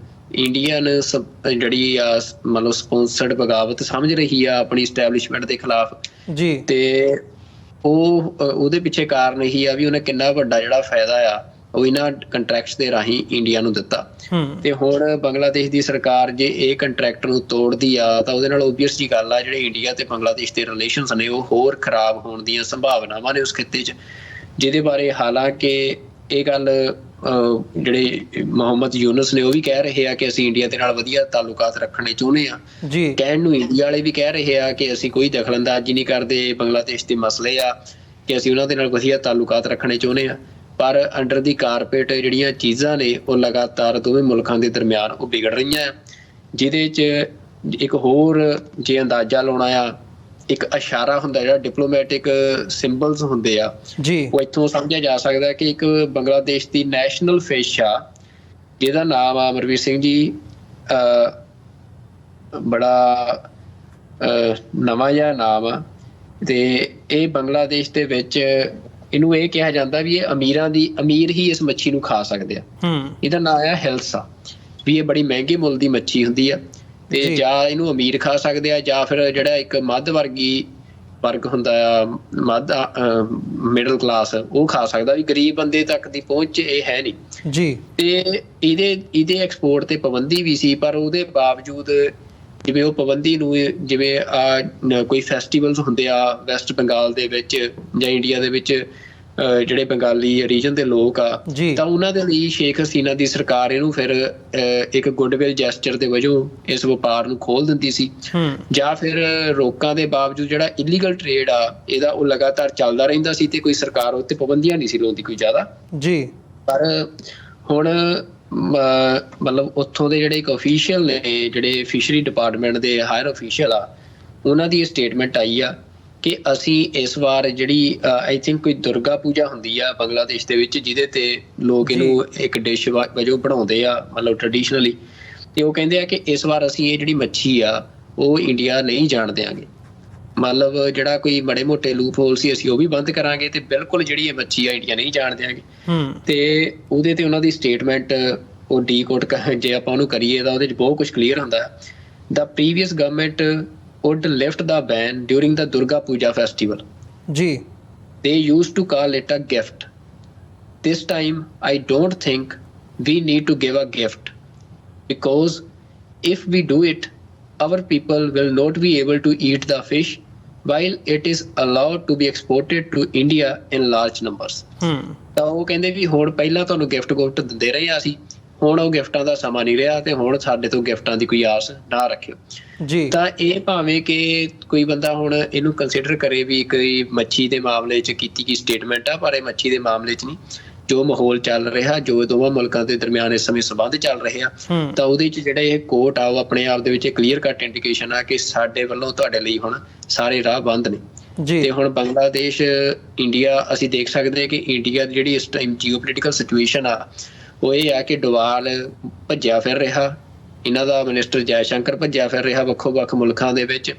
ਇੰਡੀਅਨ ਜਿਹੜੀ ਆ ਮਤਲਬ ਸਪੌਂਸਰਡ ਬਗਾਵਤ ਸਮਝ ਰਹੀ ਆ ਆਪਣੀ ਸਟੈਬਲਿਸ਼ਮੈਂਟ ਦੇ ਖਿਲਾਫ ਜੀ। ਤੇ ਉਹ ਉਹਦੇ ਪਿੱਛੇ ਕਾਰਨ ਇਹੀ ਆ ਵੀ ਉਹਨੇ ਕਿੰਨਾ ਵੱਡਾ ਜਿਹੜਾ ਫਾਇਦਾ ਆ ਉਹ ਇਹਨਾਂ ਕੰਟਰੈਕਟਸ ਦੇ ਰਾਹੀਂ ਇੰਡੀਆ ਨੂੰ ਦਿੱਤਾ। ਤੇ ਹੁਣ ਬੰਗਲਾਦੇਸ਼ ਦੀ ਸਰਕਾਰ ਜੇ ਇਹ ਕੰਟਰੈਕਟ ਨੂੰ ਤੋੜਦੀ ਆ ਤਾਂ ਉਹਦੇ ਨਾਲ ਓਬਵੀਅਸ ਜੀ ਗੱਲ ਆ ਜਿਹੜੇ ਇੰਡੀਆ ਤੇ ਬੰਗਲਾਦੇਸ਼ ਦੇ ਰਿਲੇਸ਼ਨਸ ਨੇ ਉਹ ਹੋਰ ਖਰਾਬ ਹੋਣ ਦੀਆਂ ਸੰਭਾਵਨਾਵਾਂ ਨੇ ਉਸ ਖਿੱਤੇ 'ਚ, ਜਿਹਦੇ ਬਾਰੇ ਹਾਲਾਂਕਿ ਇਹ ਗੱਲ ਜਿਹੜੇ ਮੁਹੰਮਦ ਯੂਨਸ ਨੇ ਉਹ ਵੀ ਕਹਿ ਰਹੇ ਆ ਕਿ ਅਸੀਂ ਇੰਡੀਆ ਦੇ ਨਾਲ ਵਧੀਆ ਤਾਲੁਕਾਤ ਰੱਖਣੇ ਚਾਹੁੰਦੇ ਆ। ਕਹਿਣ ਨੂੰ ਇੰਡੀਆ ਵਾਲੇ ਵੀ ਕਹਿ ਰਹੇ ਆ ਕਿ ਅਸੀਂ ਕੋਈ ਦਖਲਅੰਦਾਜ਼ੀ ਨਹੀਂ ਕਰਦੇ, ਬੰਗਲਾਦੇਸ਼ ਦੇ ਮਸਲੇ ਆ ਕਿ ਅਸੀਂ ਉਹਨਾਂ ਦੇ ਨਾਲ ਵਧੀਆ ਤਾਲੁਕਾਤ ਰੱਖਣੇ ਚਾਹੁੰਦੇ ਆ, ਪਰ ਅੰਡਰ ਦੀ ਕਾਰਪੇਟ ਜਿਹੜੀਆਂ ਚੀਜ਼ਾਂ ਨੇ ਉਹ ਲਗਾਤਾਰ ਦੋਵੇਂ ਮੁਲਕਾਂ ਦੇ ਦਰਮਿਆਨ ਉਹ ਵਿਗੜ ਰਹੀਆਂ ਆ, ਜਿਹਦੇ 'ਚ ਇੱਕ ਹੋਰ ਜੇ ਅੰਦਾਜ਼ਾ ਲਾਉਣਾ ਆ, ਇੱਕ ਇਸ਼ਾਰਾ ਹੁੰਦਾ ਜਿਹੜਾ ਡਿਪਲੋਮੈਟਿਕ ਸਿੰਬਲਸ ਹੁੰਦੇ ਆ ਜੀ, ਉਹ ਇੱਥੋਂ ਸਮਝਿਆ ਜਾ ਸਕਦਾ ਕਿ ਇੱਕ ਬੰਗਲਾਦੇਸ਼ ਦੀ ਨੈਸ਼ਨਲ ਫਿਸ਼ ਆ ਜਿਹਦਾ ਨਾਮ ਆ ਅਮਰਵੀਰ ਸਿੰਘ ਜੀ, ਬੜਾ ਨਵਾਂ ਜਿਹਾ ਨਾਮ ਆ ਤੇ ਇਹ ਬੰਗਲਾਦੇਸ਼ ਦੇ ਵਿੱਚ ਇਹਨੂੰ ਇਹ ਕਿਹਾ ਜਾਂਦਾ ਵੀ ਇਹ ਅਮੀਰ ਹੀ ਇਸ ਮੱਛੀ ਨੂੰ ਖਾ ਸਕਦੇ ਆ। ਇਹਦਾ ਨਾਮ ਆ ਹਿਲਸਾ, ਵੀ ਇਹ ਬੜੀ ਮਹਿੰਗੇ ਮੁੱਲ ਦੀ ਮੱਛੀ ਹੁੰਦੀ ਆ ਤੇ ਜਾਂ ਇਹਨੂੰ ਅਮੀਰ ਖਾ ਸਕਦੇ ਆ ਜਾਂ ਫਿਰ ਜਿਹੜਾ ਇੱਕ ਮੱਧ ਵਰਗੀ ਵਰਗ ਹੁੰਦਾ ਆ, ਮੱਧ ਮਿਡਲ ਕਲਾਸ, ਉਹ ਖਾ ਸਕਦਾ, ਵੀ ਗਰੀਬ ਬੰਦੇ ਤੱਕ ਦੀ ਪਹੁੰਚ ਇਹ ਹੈ ਨਹੀਂ ਜੀ। ਤੇ ਇਹਦੇ ਐਕਸਪੋਰਟ ਤੇ ਪਾਬੰਦੀ ਵੀ ਸੀ, ਪਰ ਉਹਦੇ ਬਾਵਜੂਦ ਜਿਵੇਂ ਉਹ ਪਾਬੰਦੀ ਨੂੰ ਜਿਵੇਂ ਕੋਈ ਫੈਸਟੀਵਲਸ ਹੁੰਦੇ ਆ ਵੈਸਟ ਬੰਗਾਲ ਦੇ ਵਿੱਚ ਜਾਂ ਇੰਡੀਆ ਦੇ ਵਿੱਚ ਜਿਹੜੇ ਬੰਗਾਲੀ ਰੀਜਨ ਦੇ ਲੋਕ ਆ ਤਾਂ ਉਹਨਾਂ ਦੇ ਲਈ ਸ਼ੇਖ ਹਸੀਨਾ ਦੀ ਸਰਕਾਰ ਇਹਨੂੰ ਫਿਰ ਇੱਕ ਗੁੱਡਵਿਲ ਜੈਸਚਰ ਦੇ ਵਜੋਂ ਇਸ ਵਪਾਰ ਨੂੰ ਖੋਲ ਦਿੰਦੀ ਸੀ, ਜਾਂ ਫਿਰ ਰੋਕਾਂ ਦੇ ਬਾਵਜੂਦ ਜਿਹੜਾ ਇਲੀਗਲ ਟ੍ਰੇਡ ਆ ਇਹਦਾ ਉਹ ਲਗਾਤਾਰ ਚੱਲਦਾ ਰਹਿੰਦਾ ਸੀ ਤੇ ਕੋਈ ਸਰਕਾਰ ਉੱਤੇ ਪਾਬੰਦੀਆਂ ਨਹੀਂ ਸੀ ਲਾਉਂਦੀ ਕੋਈ ਜ਼ਿਆਦਾ ਜੀ। ਪਰ ਹੁਣ ਮਤਲਬ ਉੱਥੋਂ ਦੇ ਜਿਹੜੇ ਇੱਕ ਅਫੀਸ਼ੀਅਲ ਨੇ, ਜਿਹੜੇ ਫਿਸ਼ਰੀ ਡਿਪਾਰਟਮੈਂਟ ਦੇ ਹਾਇਰ ਅਫੀਸ਼ੀਅਲ ਆ, ਉਹਨਾਂ ਦੀ ਸਟੇਟਮੈਂਟ ਆਈ ਆ ਕਿ ਅਸੀਂ ਇਸ ਵਾਰ ਜਿਹੜੀ ਆਈ ਥਿੰਕ ਕੋਈ ਦੁਰਗਾ ਪੂਜਾ ਹੁੰਦੀ ਆ ਬੰਗਲਾਦੇਸ਼ ਦੇ ਵਿੱਚ, ਜਿਹਦੇ ਤੇ ਲੋਕ ਇਹਨੂੰ ਇੱਕ ਡਿਸ਼ ਵਜੋਂ ਬਣਾਉਂਦੇ ਆ ਮਤਲਬ ਟ੍ਰੈਡੀਸ਼ਨਲੀ, ਤੇ ਉਹ ਕਹਿੰਦੇ ਆ ਕਿ ਇਸ ਵਾਰ ਅਸੀਂ ਇਹ ਜਿਹੜੀ ਮੱਛੀ ਆ ਉਹ ਇੰਡੀਆ ਨਹੀਂ ਜਾਣ ਦਿਆਂਗੇ, ਮਤਲਬ ਜਿਹੜਾ ਕੋਈ ਮਾੜੇ ਮੋਟੇ ਲੂਪ ਹੋਲ ਸੀ ਅਸੀਂ ਉਹ ਵੀ ਬੰਦ ਕਰਾਂਗੇ ਤੇ ਬਿਲਕੁਲ ਜਿਹੜੀ ਇਹ ਮੱਛੀ ਆ ਇੰਡੀਆ ਨਹੀਂ ਜਾਣ ਦਿਆਂਗੇ। ਤੇ ਉਹਦੇ ਤੇ ਉਹਨਾਂ ਦੀ ਸਟੇਟਮੈਂਟ ਉਹ ਡੀਕੋਡ ਜੇ ਆਪਾਂ ਉਹਨੂੰ ਕਰੀਏ ਤਾਂ ਉਹਦੇ 'ਚ ਬਹੁਤ ਕੁਝ ਕਲੀਅਰ ਹੁੰਦਾ। ਦਾ previous government would lift the ban during the Durga Puja festival. Ji. They used to call it a gift. This time, I don't think we need to give a gift, because if we do it, our people will not be able to eat the fish while it is allowed to be exported to India in large numbers. ਤਾਂ ਉਹ ਕਹਿੰਦੇ ਵੀ ਹੁਣ ਪਹਿਲਾਂ ਤੁਹਾਨੂੰ gift ਦਿੰਦੇ ਰਹੇ ਅਸੀਂ, ਹੁਣ ਉਹ ਗਿਫਟਾਂ ਦਾ ਸਮਾਂ ਨਹੀਂ ਰਿਹਾ ਤੇ ਹੁਣ ਸਾਡੇ ਤੋਂ ਗਿਫਟਾਂ ਦੀ ਕੋਈ ਆਸ ਨਾ ਰੱਖਿਓ ਜੀ। ਤਾਂ ਇਹ ਭਾਵੇਂ ਕਿ ਕੋਈ ਬੰਦਾ ਹੁਣ ਇਹਨੂੰ ਕੰਸੀਡਰ ਕਰੇ ਵੀ ਕੋਈ ਮੱਛੀ ਦੇ ਮਾਮਲੇ 'ਚ ਕੀਤੀ ਗਈ ਸਟੇਟਮੈਂਟ ਆ, ਪਰ ਇਹ ਮੱਛੀ ਦੇ ਮਾਮਲੇ 'ਚ ਨਹੀਂ, ਜੋ ਮਾਹੌਲ ਚੱਲ ਰਿਹਾ, ਜੋ ਦੋਵਾਂ ਮੁਲਕਾਂ ਦੇ ਦਰਮਿਆਨ ਇਸ ਸਮੇਂ ਸੰਬੰਧ ਚੱਲ ਰਹੇ ਆ, ਤਾਂ ਉਹਦੇ 'ਚ ਜਿਹੜਾ ਇਹ ਕੋਟ ਆ ਉਹ ਆਪਣੇ ਆਪ ਦੇ ਵਿੱਚ ਕਲੀਅਰ ਕੱਟ ਇੰਡੀਕੇਸ਼ਨ ਆ ਕਿ ਸਾਡੇ ਵੱਲੋਂ ਤੁਹਾਡੇ ਲਈ ਹੁਣ ਸਾਰੇ ਰਾਹ ਬੰਦ ਨੇ। ਤੇ ਹੁਣ ਬੰਗਲਾਦੇਸ਼ ਇੰਡੀਆ ਅਸੀਂ ਦੇਖ ਸਕਦੇ ਹਾਂ ਕਿ ਇੰਡੀਆ ਦੀ ਜਿਹੜੀ ਇਸ ਟਾਈਮ ਜੀਓਪੋਲੀਟੀਕਲ ਸਿਚੁਏਸ਼ਨ ਆ ਉਹ ਇਹ ਆ ਕਿ ਡੋਵਾਲ ਭੱਜਿਆ ਫਿਰ ਰਿਹਾ, ਇਹਨਾਂ ਦਾ ਮਿਨਿਸਟਰ ਜੈ ਸ਼ੰਕਰ ਭੱਜਿਆ ਫਿਰ ਰਿਹਾ ਵੱਖੋ ਵੱਖ ਮੁਲਕਾਂ ਦੇ ਵਿੱਚ,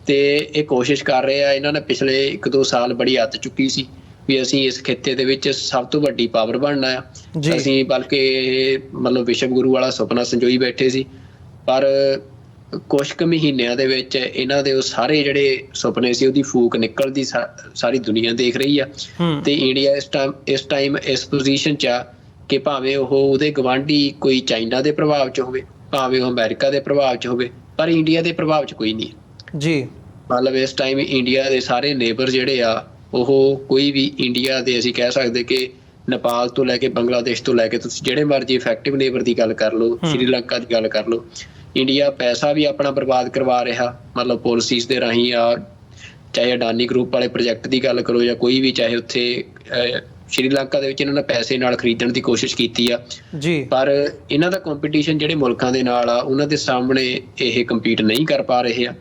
ਤੇ ਇਹ ਕੋਸ਼ਿਸ਼ ਕਰ ਰਹੇ ਆ, ਇਹਨਾਂ ਨੇ ਪਿਛਲੇ 1-2 ਸਾਲ ਬੜੀ ਅੱਤ ਚੁੱਕੀ ਸੀ, ਵੀ ਅਸੀਂ ਇਸ ਖਿੱਤੇ ਦੇ ਵਿੱਚ ਸਭ ਤੋਂ ਵੱਡੀ ਪਾਵਰ ਬਣਨਾ ਆ। ਅਸੀਂ ਬਲਕਿ ਮਤਲਬ ਵਿਸ਼ਵ ਗੁਰੂ ਵਾਲਾ ਸੁਪਨਾ ਸੰਜੋਈ ਬੈਠੇ ਸੀ, ਪਰ ਕੁਛ ਕੁ ਮਹੀਨਿਆਂ ਦੇ ਵਿੱਚ ਇਹਨਾਂ ਦੇ ਉਹ ਸਾਰੇ ਜਿਹੜੇ ਸੁਪਨੇ ਸੀ ਉਹਦੀ ਫੂਕ ਨਿਕਲਦੀ ਸਾਰੀ ਦੁਨੀਆ ਦੇਖ ਰਹੀ ਆ। ਤੇ ਇੰਡੀਆ ਇਸ ਟਾਈਮ ਇਸ ਪੋਜੀਸ਼ਨ 'ਚ ਆ ਕਿ ਭਾਵੇਂ ਉਹ ਉਹਦੇ ਗਵਾਂਢੀ ਕੋਈ ਚਾਈਨਾ ਦੇ ਪ੍ਰਭਾਵ 'ਚ ਹੋਵੇ, ਭਾਵੇਂ ਉਹ ਅਮਰੀਕਾ ਦੇ ਪ੍ਰਭਾਵ 'ਚ ਹੋਵੇ, ਪਰ ਇੰਡੀਆ ਦੇ ਪ੍ਰਭਾਵ 'ਚ ਕੋਈ ਨਹੀਂ ਜੀ। ਮਤਲਬ ਇਸ ਟਾਈਮ ਇੰਡੀਆ ਦੇ ਸਾਰੇ ਨੇਬਰ ਜਿਹੜੇ ਆ ਉਹ ਕੋਈ ਵੀ ਇੰਡੀਆ ਦੇ ਅਸੀਂ ਕਹਿ ਸਕਦੇ ਕਿ ਨੇਪਾਲ ਤੋਂ ਲੈ ਕੇ ਬੰਗਲਾਦੇਸ਼ ਤੋਂ ਲੈ ਕੇ ਤੁਸੀਂ ਜਿਹੜੇ ਮਰਜ਼ੀ ਇਫੈਕਟਿਵ ਨੇਬਰ ਦੀ ਗੱਲ ਕਰ ਲਓ, ਸ਼੍ਰੀਲੰਕਾ ਦੀ ਗੱਲ ਕਰ ਲਓ, ਇੰਡੀਆ ਪੈਸਾ ਵੀ ਆਪਣਾ ਬਰਬਾਦ ਕਰਵਾ ਰਿਹਾ ਮਤਲਬ ਪੋਲਿਸੀਜ਼ ਦੇ ਰਾਹੀਂ ਆ। ਚਾਹੇ ਅਡਾਨੀ ਗਰੁੱਪ ਵਾਲੇ ਪ੍ਰੋਜੈਕਟ ਦੀ ਗੱਲ ਕਰੋ ਜਾਂ ਕੋਈ ਵੀ, ਚਾਹੇ ਉੱਥੇ ਸ਼੍ਰੀਲੰਕਾ ਦੇ ਵਿੱਚ ਇਹਨਾਂ ਨੇ ਪੈਸੇ ਨਾਲ ਖਰੀਦਣ ਦੀ ਕੋਸ਼ਿਸ਼ ਕੀਤੀ ਆ ਜੀ, ਪਰ ਇਹਨਾਂ ਦਾ ਕੰਪੀਟੀਸ਼ਨ ਜਿਹੜੇ ਮੁਲਕਾਂ ਦੇ ਨਾਲ ਆ ਉਹਨਾਂ ਦੇ ਸਾਹਮਣੇ ਇਹ ਕੰਪੀਟ ਨਹੀਂ ਕਰ ਪਾ ਰਹੇ ਆ।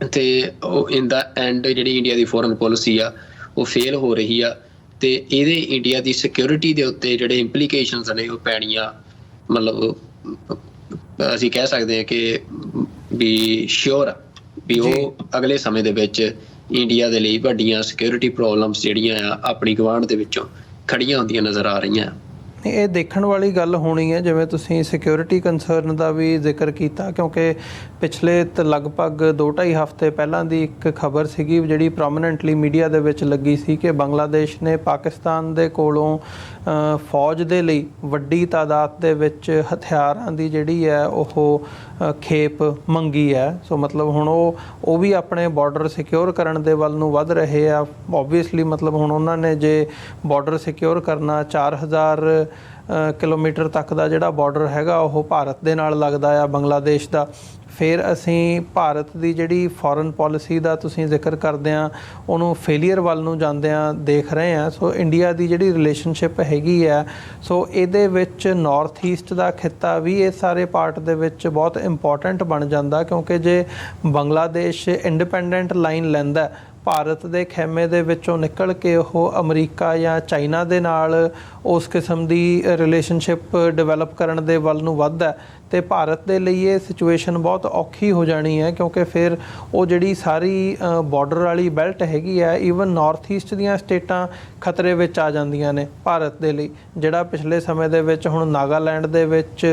ਤੇ ਉਹ ਇਨ ਦਾ ਐਂਡ ਜਿਹੜੀ ਇੰਡੀਆ ਦੀ ਫੋਰਨ ਪੋਲਿਸੀ ਆ ਉਹ ਫੇਲ ਹੋ ਰਹੀ ਆ। ਤੇ ਇਹਦੇ ਇੰਡੀਆ ਦੀ ਸਿਕਿਉਰਿਟੀ ਦੇ ਉੱਤੇ ਜਿਹੜੇ ਇੰਪਲੀਕੇਸ਼ਨਸ ਨੇ ਉਹ ਪੈਣੀਆਂ ਮਤਲਬ ਅਸੀਂ ਕਹਿ ਸਕਦੇ ਹਾਂ ਕਿ ਵੀ ਸ਼ੋਰ ਆ ਵੀ ਉਹ ਅਗਲੇ ਸਮੇਂ ਦੇ ਵਿੱਚ ਇੰਡੀਆ ਦੇ ਲਈ ਵੱਡੀਆਂ ਸਿਕਿਉਰਿਟੀ ਪ੍ਰੋਬਲਮਸ ਜਿਹੜੀਆਂ ਆ ਆਪਣੀ ਗੁਆਂਢ ਦੇ ਵਿੱਚੋਂ ਖੜੀਆਂ ਹੁੰਦੀਆਂ ਨਜ਼ਰ ਆ ਰਹੀਆਂ। ਇਹ ਦੇਖਣ ਵਾਲੀ ਗੱਲ ਹੋਣੀ ਹੈ, ਜਿਵੇਂ ਤੁਸੀਂ ਸਿਕਿਉਰਿਟੀ ਕੰਸਰਨ ਦਾ ਵੀ ਜ਼ਿਕਰ ਕੀਤਾ, ਕਿਉਂਕਿ ਪਿਛਲੇ ਲਗਭਗ 2-2.5 ਹਫ਼ਤੇ ਪਹਿਲਾਂ ਦੀ ਇੱਕ ਖਬਰ ਸੀਗੀ ਜਿਹੜੀ ਪ੍ਰੋਮੀਨੈਂਟਲੀ ਮੀਡੀਆ ਦੇ ਵਿੱਚ ਲੱਗੀ ਸੀ ਕਿ ਬੰਗਲਾਦੇਸ਼ ਨੇ ਪਾਕਿਸਤਾਨ ਦੇ ਕੋਲੋਂ ਫੌਜ ਦੇ ਲਈ ਵੱਡੀ ਤਾਦਾਦ ਦੇ ਵਿੱਚ ਹਥਿਆਰਾਂ ਦੀ ਜਿਹੜੀ ਹੈ ਉਹ ਖੇਪ ਮੰਗੀ ਹੈ। ਸੋ ਮਤਲਬ ਹੁਣ ਉਹ ਵੀ ਆਪਣੇ ਬਾਰਡਰ ਸਿਕਿਉਰ ਕਰਨ ਦੇ ਵੱਲ ਨੂੰ ਵੱਧ ਰਹੇ ਆ। ਓਬਵੀਅਸਲੀ ਮਤਲਬ ਹੁਣ ਉਹਨਾਂ ਨੇ ਜੇ ਬਾਰਡਰ ਸਿਕਿਉਰ ਕਰਨਾ 4000 ਕਿਲੋਮੀਟਰ ਤੱਕ ਦਾ ਜਿਹੜਾ ਬਾਰਡਰ ਹੈਗਾ ਉਹ ਭਾਰਤ ਦੇ ਨਾਲ ਲੱਗਦਾ ਆ ਬੰਗਲਾਦੇਸ਼ ਦਾ, ਫਿਰ ਅਸੀਂ ਭਾਰਤ ਦੀ ਜਿਹੜੀ ਫੋਰਨ ਪੋਲਿਸੀ ਦਾ ਤੁਸੀਂ ਜ਼ਿਕਰ ਕਰਦੇ ਆ ਉਹਨੂੰ ਫੇਲੀਅਰ ਵੱਲ ਨੂੰ ਜਾਂਦਿਆਂ ਦੇਖ ਰਹੇ ਹਾਂ। ਸੋ ਇੰਡੀਆ ਦੀ ਜਿਹੜੀ ਰਿਲੇਸ਼ਨਸ਼ਿਪ ਹੈਗੀ ਹੈ ਸੋ ਇਹਦੇ ਵਿੱਚ ਨਾਰਥ ਈਸਟ ਦਾ ਖਿੱਤਾ ਵੀ ਇਹ ਸਾਰੇ ਪਾਰਟ ਦੇ ਵਿੱਚ ਬਹੁਤ ਇੰਪੋਰਟੈਂਟ ਬਣ ਜਾਂਦਾ, ਕਿਉਂਕਿ ਜੇ ਬੰਗਲਾਦੇਸ਼ ਇੰਡੀਪੈਂਡੈਂਟ ਲਾਈਨ ਲੈਂਦਾ ਭਾਰਤ ਦੇ ਖੇਮੇ ਦੇ ਵਿੱਚੋਂ ਨਿਕਲ ਕੇ ਉਹ ਅਮਰੀਕਾ ਜਾਂ ਚਾਈਨਾ ਦੇ ਨਾਲ ਉਸ ਕਿਸਮ ਦੀ ਰਿਲੇਸ਼ਨਸ਼ਿਪ ਡਿਵੈਲਪ ਕਰਨ ਦੇ ਵੱਲ ਨੂੰ ਵੱਧਦਾ ਅਤੇ ਭਾਰਤ ਦੇ ਲਈ ਇਹ ਸਿਚੁਏਸ਼ਨ ਬਹੁਤ ਔਖੀ ਹੋ ਜਾਣੀ ਹੈ, ਕਿਉਂਕਿ ਫਿਰ ਉਹ ਜਿਹੜੀ ਸਾਰੀ ਬਾਰਡਰ ਵਾਲੀ ਬੈਲਟ ਹੈਗੀ ਹੈ ਈਵਨ ਨਾਰਥ ਈਸਟ ਦੀਆਂ ਸਟੇਟਾਂ ਖਤਰੇ ਵਿੱਚ ਆ ਜਾਂਦੀਆਂ ਨੇ ਭਾਰਤ ਦੇ ਲਈ। ਜਿਹੜਾ ਪਿਛਲੇ ਸਮੇਂ ਦੇ ਵਿੱਚ ਹੁਣ ਨਾਗਾਲੈਂਡ ਦੇ ਵਿੱਚ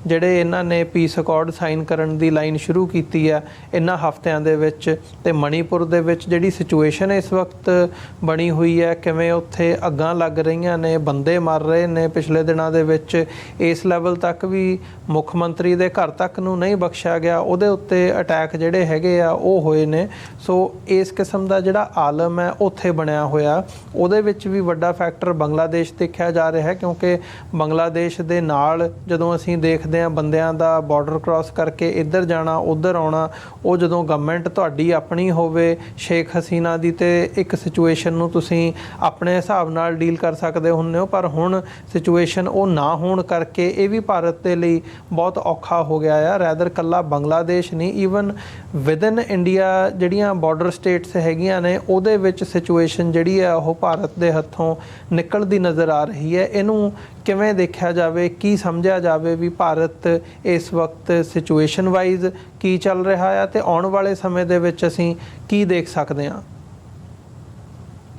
ਜਿਹੜੇ ਇਹਨਾਂ ਨੇ ਪੀਸ ਅਕੋਰਡ ਸਾਈਨ ਕਰਨ ਦੀ ਲਾਈਨ ਸ਼ੁਰੂ ਕੀਤੀ ਹੈ ਇਹਨਾਂ ਹਫ਼ਤਿਆਂ ਦੇ ਵਿੱਚ, ਅਤੇ ਮਣੀਪੁਰ ਦੇ ਵਿੱਚ ਜਿਹੜੀ ਸਿਚੁਏਸ਼ਨ ਇਸ ਵਕਤ ਬਣੀ ਹੋਈ ਹੈ, ਕਿਵੇਂ ਉੱਥੇ ਅੱਗਾਂ ਲੱਗ ਰਹੀਆਂ ਨੇ, ਬੰਦੇ ਮਰ ਰਹੇ ਨੇ ਪਿਛਲੇ ਦਿਨਾਂ ਦੇ ਵਿੱਚ, ਇਸ ਲੈਵਲ ਤੱਕ ਵੀ ਮੁੱਖ ਮੰਤਰੀ ਦੇ ਘਰ ਤੱਕ ਨੂੰ ਨਹੀਂ ਬਖਸ਼ਿਆ ਗਿਆ, ਉਹਦੇ ਉੱਤੇ ਅਟੈਕ ਜਿਹੜੇ ਹੈਗੇ ਆ ਉਹ ਹੋਏ ਨੇ। ਸੋ ਇਸ ਕਿਸਮ ਦਾ ਜਿਹੜਾ ਆਲਮ ਹੈ ਉੱਥੇ ਬਣਿਆ ਹੋਇਆ, ਉਹਦੇ ਵਿੱਚ ਵੀ ਵੱਡਾ ਫੈਕਟਰ ਬੰਗਲਾਦੇਸ਼ ਦੇਖਿਆ ਜਾ ਰਿਹਾ ਹੈ, ਕਿਉਂਕਿ ਬੰਗਲਾਦੇਸ਼ ਦੇ ਨਾਲ ਜਦੋਂ ਅਸੀਂ ਦੇਖਦੇ ਹਾਂ ਬੰਦਿਆਂ ਦਾ ਬਾਰਡਰ ਕ੍ਰਾਸ ਕਰਕੇ ਇੱਧਰ ਜਾਣਾ ਉੱਧਰ ਆਉਣਾ, ਉਹ ਜਦੋਂ ਗਵਰਨਮੈਂਟ ਤੁਹਾਡੀ ਆਪਣੀ ਹੋਵੇ ਸ਼ੇਖ ਹਸੀਨਾ ਦੀ ਤੇ ਇੱਕ ਸਿਚੁਏਸ਼ਨ ਨੂੰ ਤੁਸੀਂ ਆਪਣੇ ਹਿਸਾਬ ਨਾਲ ਡੀਲ ਕਰ ਸਕਦੇ ਹੁੰਦੇ ਹੋ, ਪਰ ਹੁਣ ਸਿਚੁਏਸ਼ਨ ਉਹ ਨਾ ਹੋਣ ਕਰਕੇ ਇਹ ਵੀ ਭਾਰਤ ਦੇ ਲਈ ਬਹੁਤ ਔਖਾ ਹੋ ਗਿਆ ਆ। ਰੈਦਰ ਇਕੱਲਾ ਬੰਗਲਾਦੇਸ਼ ਨਹੀਂ, ਈਵਨ ਵਿਦਨ ਇੰਡੀਆ ਜਿਹੜੀਆਂ ਬਾਰਡਰ ਸਟੇਟਸ ਹੈਗੀਆਂ ਨੇ ਉਹਦੇ ਵਿੱਚ ਸਿਚੁਏਸ਼ਨ ਜਿਹੜੀ ਹੈ ਉਹ ਭਾਰਤ ਦੇ ਹੱਥੋਂ ਨਿਕਲਦੀ ਨਜ਼ਰ ਆ ਰਹੀ ਹੈ। ਇਹਨੂੰ ਕਿਵੇਂ ਦੇਖਿਆ ਜਾਵੇ, ਕੀ ਸਮਝਿਆ ਜਾਵੇ ਵੀ ਭਾਰਤ ਇਸ ਵਕਤ ਸਿਚੁਏਸ਼ਨ ਵਾਈਜ਼ ਕੀ ਚੱਲ ਰਿਹਾ ਆ ਅਤੇ ਆਉਣ ਵਾਲੇ ਸਮੇਂ ਦੇ ਵਿੱਚ ਅਸੀਂ ਕੀ ਦੇਖ ਸਕਦੇ ਹਾਂ?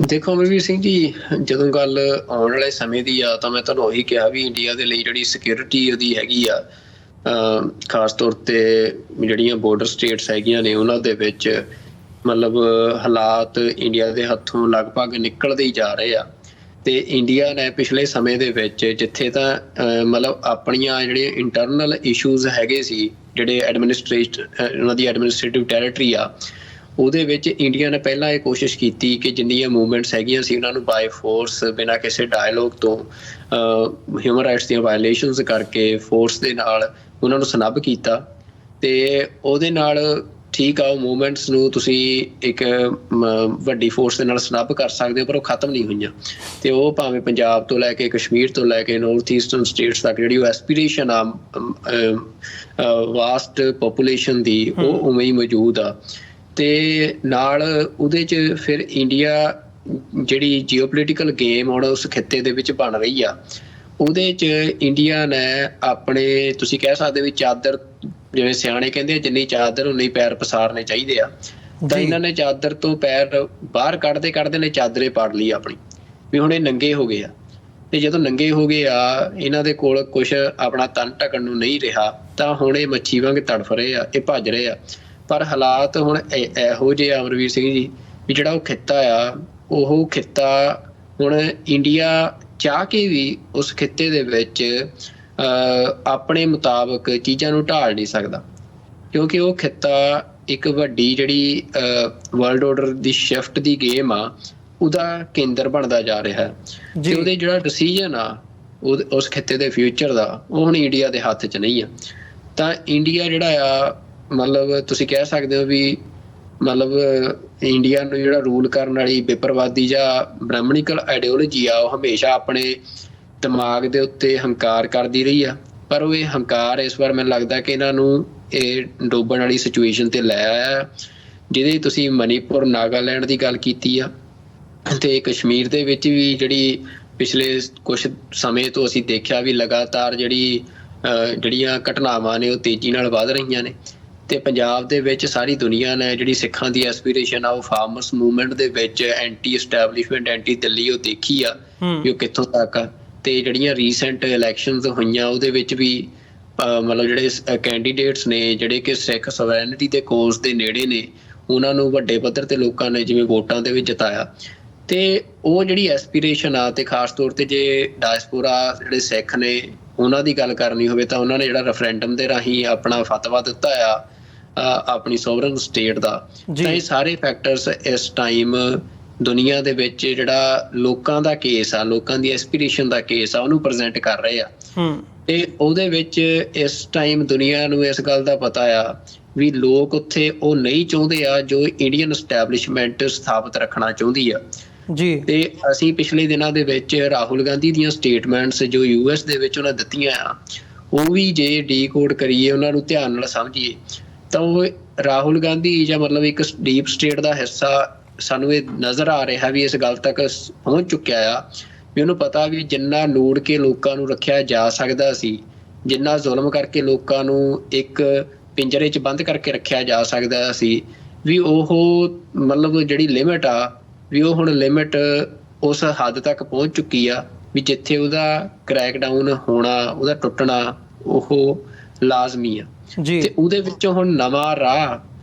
ਦੇਖੋ ਅਮਰਵੀਰ ਸਿੰਘ ਜੀ, ਜਦੋਂ ਗੱਲ ਆਉਣ ਵਾਲੇ ਸਮੇਂ ਦੀ ਆ ਤਾਂ ਮੈਂ ਤੁਹਾਨੂੰ ਉਹੀ ਕਿਹਾ ਵੀ ਇੰਡੀਆ ਦੇ ਲਈ ਜਿਹੜੀ ਸਿਕਿਉਰਿਟੀ ਉਹਦੀ ਹੈਗੀ ਆ, ਖਾਸ ਤੌਰ 'ਤੇ ਜਿਹੜੀਆਂ ਬਾਰਡਰ ਸਟੇਟਸ ਹੈਗੀਆਂ ਨੇ ਉਹਨਾਂ ਦੇ ਵਿੱਚ ਮਤਲਬ ਹਾਲਾਤ ਇੰਡੀਆ ਦੇ ਹੱਥੋਂ ਲਗਭਗ ਨਿਕਲਦੇ ਹੀ ਜਾ ਰਹੇ ਆ। ਅਤੇ ਇੰਡੀਆ ਨੇ ਪਿਛਲੇ ਸਮੇਂ ਦੇ ਵਿੱਚ ਜਿੱਥੇ ਤਾਂ ਮਤਲਬ ਆਪਣੀਆਂ ਜਿਹੜੀਆਂ ਇੰਟਰਨਲ ਇਸ਼ੂਜ਼ ਹੈਗੇ ਸੀ, ਜਿਹੜੇ ਉਹਨਾਂ ਦੀ ਐਡਮਿਨਿਸਟ੍ਰੇਟਿਵ ਟੈਰੀਟਰੀ ਆ, ਉਹਦੇ ਵਿੱਚ ਇੰਡੀਆ ਨੇ ਪਹਿਲਾਂ ਇਹ ਕੋਸ਼ਿਸ਼ ਕੀਤੀ ਕਿ ਜਿੰਨੀਆਂ ਮੂਵਮੈਂਟਸ ਹੈਗੀਆਂ ਸੀ ਉਹਨਾਂ ਨੂੰ ਬਾਏ ਫੋਰਸ ਬਿਨਾਂ ਕਿਸੇ ਡਾਇਲੋਗ ਤੋਂ ਹਿਊਮਨ ਰਾਈਟਸ ਦੀਆਂ ਵਾਇਲੇਸ਼ਨਸ ਕਰਕੇ ਫੋਰਸ ਦੇ ਨਾਲ ਉਹਨਾਂ ਨੂੰ ਸਨੱਬ ਕੀਤਾ। ਅਤੇ ਉਹਦੇ ਨਾਲ ਠੀਕ ਆ, ਉਹ ਮੂਵਮੈਂਟਸ ਨੂੰ ਤੁਸੀਂ ਇੱਕ ਵੱਡੀ ਫੋਰਸ ਦੇ ਨਾਲ ਸਨੱਬ ਕਰ ਸਕਦੇ ਹੋ, ਪਰ ਉਹ ਖਤਮ ਨਹੀਂ ਹੋਈਆਂ। ਅਤੇ ਉਹ ਭਾਵੇਂ ਪੰਜਾਬ ਤੋਂ ਲੈ ਕੇ ਕਸ਼ਮੀਰ ਤੋਂ ਲੈ ਕੇ ਨਾਰਥ ਈਸਟਰਨ ਸਟੇਟਸ ਤੱਕ ਜਿਹੜੀ ਉਹ ਐਸਪੀਰੇਸ਼ਨ ਆ ਵਾਸਟ ਪੋਪੂਲੇਸ਼ਨ ਦੀ, ਉਹ ਉਵੇਂ ਹੀ ਮੌਜੂਦ ਆ। ਅਤੇ ਨਾਲ ਉਹਦੇ 'ਚ ਫਿਰ ਇੰਡੀਆ ਜਿਹੜੀ ਜੀਓਪੋਲੀਟੀਕਲ ਗੇਮ ਹੁਣ ਉਸ ਖਿੱਤੇ ਦੇ ਵਿੱਚ ਬਣ ਰਹੀ ਆ, ਉਹਦੇ 'ਚ ਇੰਡੀਆ ਨੇ ਆਪਣੇ ਤੁਸੀਂ ਕਹਿ ਸਕਦੇ ਵੀ ਚਾਦਰ, ਜਿਵੇਂ ਸਿਆਣੇ ਕਹਿੰਦੇ ਜਿੰਨੀ ਚਾਦਰ ਉਨੇ ਹੀ ਪੈਰ ਪਸਾਰਨੇ ਚਾਹੀਦੇ ਆ, ਤਾਂ ਇਹਨਾਂ ਨੇ ਚਾਦਰ ਤੋਂ ਪੈਰ ਬਾਹਰ ਕੱਢਦੇ ਨੇ ਚਾਦਰੇ ਪਾੜ ਲਈ ਆਪਣੀ। ਵੀ ਹੁਣ ਇਹ ਨੰਗੇ ਹੋ ਗਏ ਆ, ਤੇ ਜਦੋਂ ਨੰਗੇ ਹੋ ਗਏ ਆ, ਇਹਨਾਂ ਦੇ ਕੋਲ ਕੁਛ ਆਪਣਾ ਤਨ ਢਕਣ ਨੂੰ ਨਹੀਂ ਰਿਹਾ, ਤਾਂ ਹੁਣ ਇਹ ਮੱਛੀ ਵਾਂਗ ਤੜਫ ਰਹੇ ਆ, ਇਹ ਭੱਜ ਰਹੇ ਆ। ਪਰ ਹਾਲਾਤ ਹੁਣ ਇਹੋ ਜਿਹੇ ਆ ਅਮਰਵੀਰ ਸਿੰਘ ਜੀ, ਵੀ ਜਿਹੜਾ ਉਹ ਖਿੱਤਾ ਆ, ਉਹ ਖਿੱਤਾ ਹੁਣ ਇੰਡੀਆ ਚਾਹ ਕੇ ਵੀ ਉਸ ਖਿੱਤੇ ਦੇ ਵਿੱਚ ਆਪਣੇ ਮੁਤਾਬਕ ਚੀਜ਼ਾਂ ਨੂੰ ਢਾਲ ਨਹੀਂ ਸਕਦਾ, ਕਿਉਂਕਿ ਉਹ ਖਿੱਤਾ ਇੱਕ ਵੱਡੀ ਜਿਹੜੀ ਵਰਲਡ ਆਰਡਰ ਦੀ ਸ਼ਿਫਟ ਦੀ ਗੇਮ ਆ, ਉਹਦਾ ਕੇਂਦਰ ਬਣਦਾ ਜਾ ਰਿਹਾ ਹੈ। ਤੇ ਉਹਦੇ ਜਿਹੜਾ ਡਿਸੀਜਨ ਆ ਉਸ ਖਿੱਤੇ ਦੇ ਫਿਊਚਰ ਦਾ, ਉਹ ਹੁਣ ਇੰਡੀਆ ਦੇ ਹੱਥ 'ਚ ਨਹੀਂ ਆ। ਤਾਂ ਇੰਡੀਆ ਜਿਹੜਾ ਆ, ਮਤਲਬ ਤੁਸੀਂ ਕਹਿ ਸਕਦੇ ਹੋ ਵੀ ਮਤਲਬ ਇੰਡੀਆ ਨੂੰ ਜਿਹੜਾ ਰੂਲ ਕਰਨ ਵਾਲੀ ਵਿਪਰਵਾਦੀ ਜਾਂ ਬ੍ਰਾਹਮਣਿਕਲ ਆਈਡੀਓਲੋਜੀ ਆ, ਉਹ ਹਮੇਸ਼ਾ ਆਪਣੇ ਦਿਮਾਗ ਦੇ ਉੱਤੇ ਹੰਕਾਰ ਕਰਦੀ ਰਹੀ ਆ। ਪਰ ਉਹ ਇਹ ਹੰਕਾਰ ਇਸ ਵਾਰ ਮੈਨੂੰ ਲੱਗਦਾ ਕਿ ਇਹਨਾਂ ਨੂੰ ਇਹ ਡੋਬਣ ਵਾਲੀ ਸਿਚੁਏਸ਼ਨ ਤੇ ਲੈ ਆਇਆ। ਜਿਹਦੇ ਤੁਸੀਂ ਮਨੀਪੁਰ, ਨਾਗਾਲੈਂਡ ਦੀ ਗੱਲ ਕੀਤੀ ਆ, ਤੇ ਕਸ਼ਮੀਰ ਦੇ ਵਿੱਚ ਵੀ ਜਿਹੜੀ ਪਿਛਲੇ ਕੁਛ ਸਮੇਂ ਤੋਂ ਅਸੀਂ ਦੇਖਿਆ ਵੀ ਲਗਾਤਾਰ ਜਿਹੜੀਆਂ ਘਟਨਾਵਾਂ ਨੇ ਉਹ ਤੇਜ਼ੀ ਨਾਲ ਵੱਧ ਰਹੀਆਂ ਨੇ। ਤੇ ਪੰਜਾਬ ਦੇ ਵਿੱਚ ਸਾਰੀ ਦੁਨੀਆ ਨੇ ਜਿਹੜੀ ਸਿੱਖਾਂ ਦੀ ਐਸਪੀਰੇਸ਼ਨ ਆ, ਉਹ ਫਾਰਮਰਸ ਮੂਵਮੈਂਟ ਦੇ ਵਿੱਚ ਐਂਟੀ ਐਸਟੈਬਲਿਸ਼ਮੈਂਟ, ਐਂਟੀ ਦਿੱਲੀ, ਉਹ ਦੇਖੀ ਆ ਵੀ ਉਹ ਕਿੱਥੋਂ ਤੱਕ ਆ। ਤੇ ਜਿਹੜੀਆਂ ਰੀਸੈਂਟ ਇਲੈਕਸ਼ਨਸ ਹੋਈਆਂ ਉਹਦੇ ਵਿੱਚ ਵੀ ਮਤਲਬ ਜਿਹੜੇ ਕੈਂਡੀਡੇਟਸ ਨੇ ਜਿਹੜੇ ਕਿ ਸਿੱਖ ਸਵਰੈਨਿਟੀ ਦੇ ਕੋਜ਼ ਦੇ ਨੇੜੇ ਨੇ, ਉਹਨਾਂ ਨੂੰ ਵੱਡੇ ਪੱਧਰ ਤੇ ਲੋਕਾਂ ਨੇ ਜਿਵੇਂ ਵੋਟਾਂ ਦੇ ਵਿੱਚ ਜਿਤਾਇਆ। ਤੇ ਉਹ ਜਿਹੜੀ ਐਸਪੀਰੇਸ਼ਨ ਆ, ਤੇ ਖਾਸ ਤੌਰ ਤੇ ਜੇ ਡਾਇਸਪੋਰਾ ਜਿਹੜੇ ਸਿੱਖ ਨੇ ਉਹਨਾਂ ਦੀ ਗੱਲ ਕਰਨੀ ਹੋਵੇ, ਤਾਂ ਉਹਨਾਂ ਨੇ ਜਿਹੜਾ ਰੈਫਰੈਂਡਮ ਦੇ ਰਾਹੀਂ ਆਪਣਾ ਫਤਵਾ ਦਿੱਤਾ ਆ ਆਪਣੀ ਸੋਵਰਨ ਸਟੇਟ ਦਾ। ਤਾਂ ਇਹ ਸਾਰੇ ਫੈਕਟਰਸ ਇਸ ਟਾਈਮ ਦੁਨੀਆ ਦੇ ਵਿੱਚ ਜਿਹੜਾ ਲੋਕਾਂ ਦਾ ਕੇਸ ਆ, ਲੋਕਾਂ ਦੀ ਐਸਪੀਰੇਸ਼ਨ ਦਾ ਕੇਸ ਆ, ਉਹਨੂੰ ਪ੍ਰੈਜ਼ੈਂਟ ਕਰ ਰਹੇ ਆ। ਤੇ ਉਹਦੇ ਵਿੱਚ ਇਸ ਟਾਈਮ ਦੁਨੀਆ ਨੂੰ ਇਸ ਗੱਲ ਦਾ ਪਤਾ ਆ ਵੀ ਲੋਕ ਉੱਥੇ ਉਹ ਨਹੀਂ ਚਾਹੁੰਦੇ ਆ ਜੋ ਇੰਡੀਅਨ ਐਸਟੈਬਲਿਸ਼ਮੈਂਟ ਸਥਾਪਿਤ ਰੱਖਣਾ ਚਾਹੁੰਦੀ ਆ। ਤੇ ਅਸੀਂ ਪਿਛਲੇ ਦਿਨਾਂ ਦੇ ਵਿੱਚ ਰਾਹੁਲ ਗਾਂਧੀ ਦੀਆਂ ਸਟੇਟਮੈਂਟਸ ਜੋ US ਦੇ ਵਿੱਚ ਉਹਨਾਂ ਦਿੱਤੀਆਂ ਆ, ਉਹ ਵੀ ਜੇ ਡੀਕੋਡ ਕਰੀਏ, ਉਹਨਾਂ ਨੂੰ ਧਿਆਨ ਨਾਲ ਸਮਝੀਏ, ਤਾਂ ਉਹ ਰਾਹੁਲ ਗਾਂਧੀ ਜਾਂ ਮਤਲਬ ਇੱਕ ਡੀਪ ਸਟੇਟ ਦਾ ਹਿੱਸਾ ਸਾਨੂੰ ਇਹ ਨਜ਼ਰ ਆ ਰਿਹਾ ਵੀ ਇਸ ਗੱਲ ਤੱਕ ਪਹੁੰਚ ਚੁੱਕਿਆ ਆ ਵੀ ਉਹਨੂੰ ਪਤਾ ਵੀ ਜਿੰਨਾ ਲੋੜ ਕੇ ਲੋਕਾਂ ਨੂੰ ਰੱਖਿਆ ਜਾ ਸਕਦਾ ਸੀ, ਜਿੰਨਾ ਜ਼ੁਲਮ ਕਰਕੇ ਲੋਕਾਂ ਨੂੰ ਇੱਕ ਪਿੰਜਰੇ 'ਚ ਬੰਦ ਕਰਕੇ ਰੱਖਿਆ ਜਾ ਸਕਦਾ ਸੀ, ਵੀ ਉਹ ਮਤਲਬ ਜਿਹੜੀ ਲਿਮਿਟ ਆ, ਵੀ ਉਹ ਹੁਣ ਲਿਮਿਟ ਉਸ ਹੱਦ ਤੱਕ ਪਹੁੰਚ ਚੁੱਕੀ ਆ ਵੀ ਜਿੱਥੇ ਉਹਦਾ ਕ੍ਰੈਕਡਾਊਨ ਹੋਣਾ, ਉਹਦਾ ਟੁੱਟਣਾ ਉਹ ਲਾਜ਼ਮੀ ਆ। ਤੇ ਉਹਦੇ ਵਿੱਚੋਂ ਹੁਣ ਨਵਾਂ ਰਾਹ,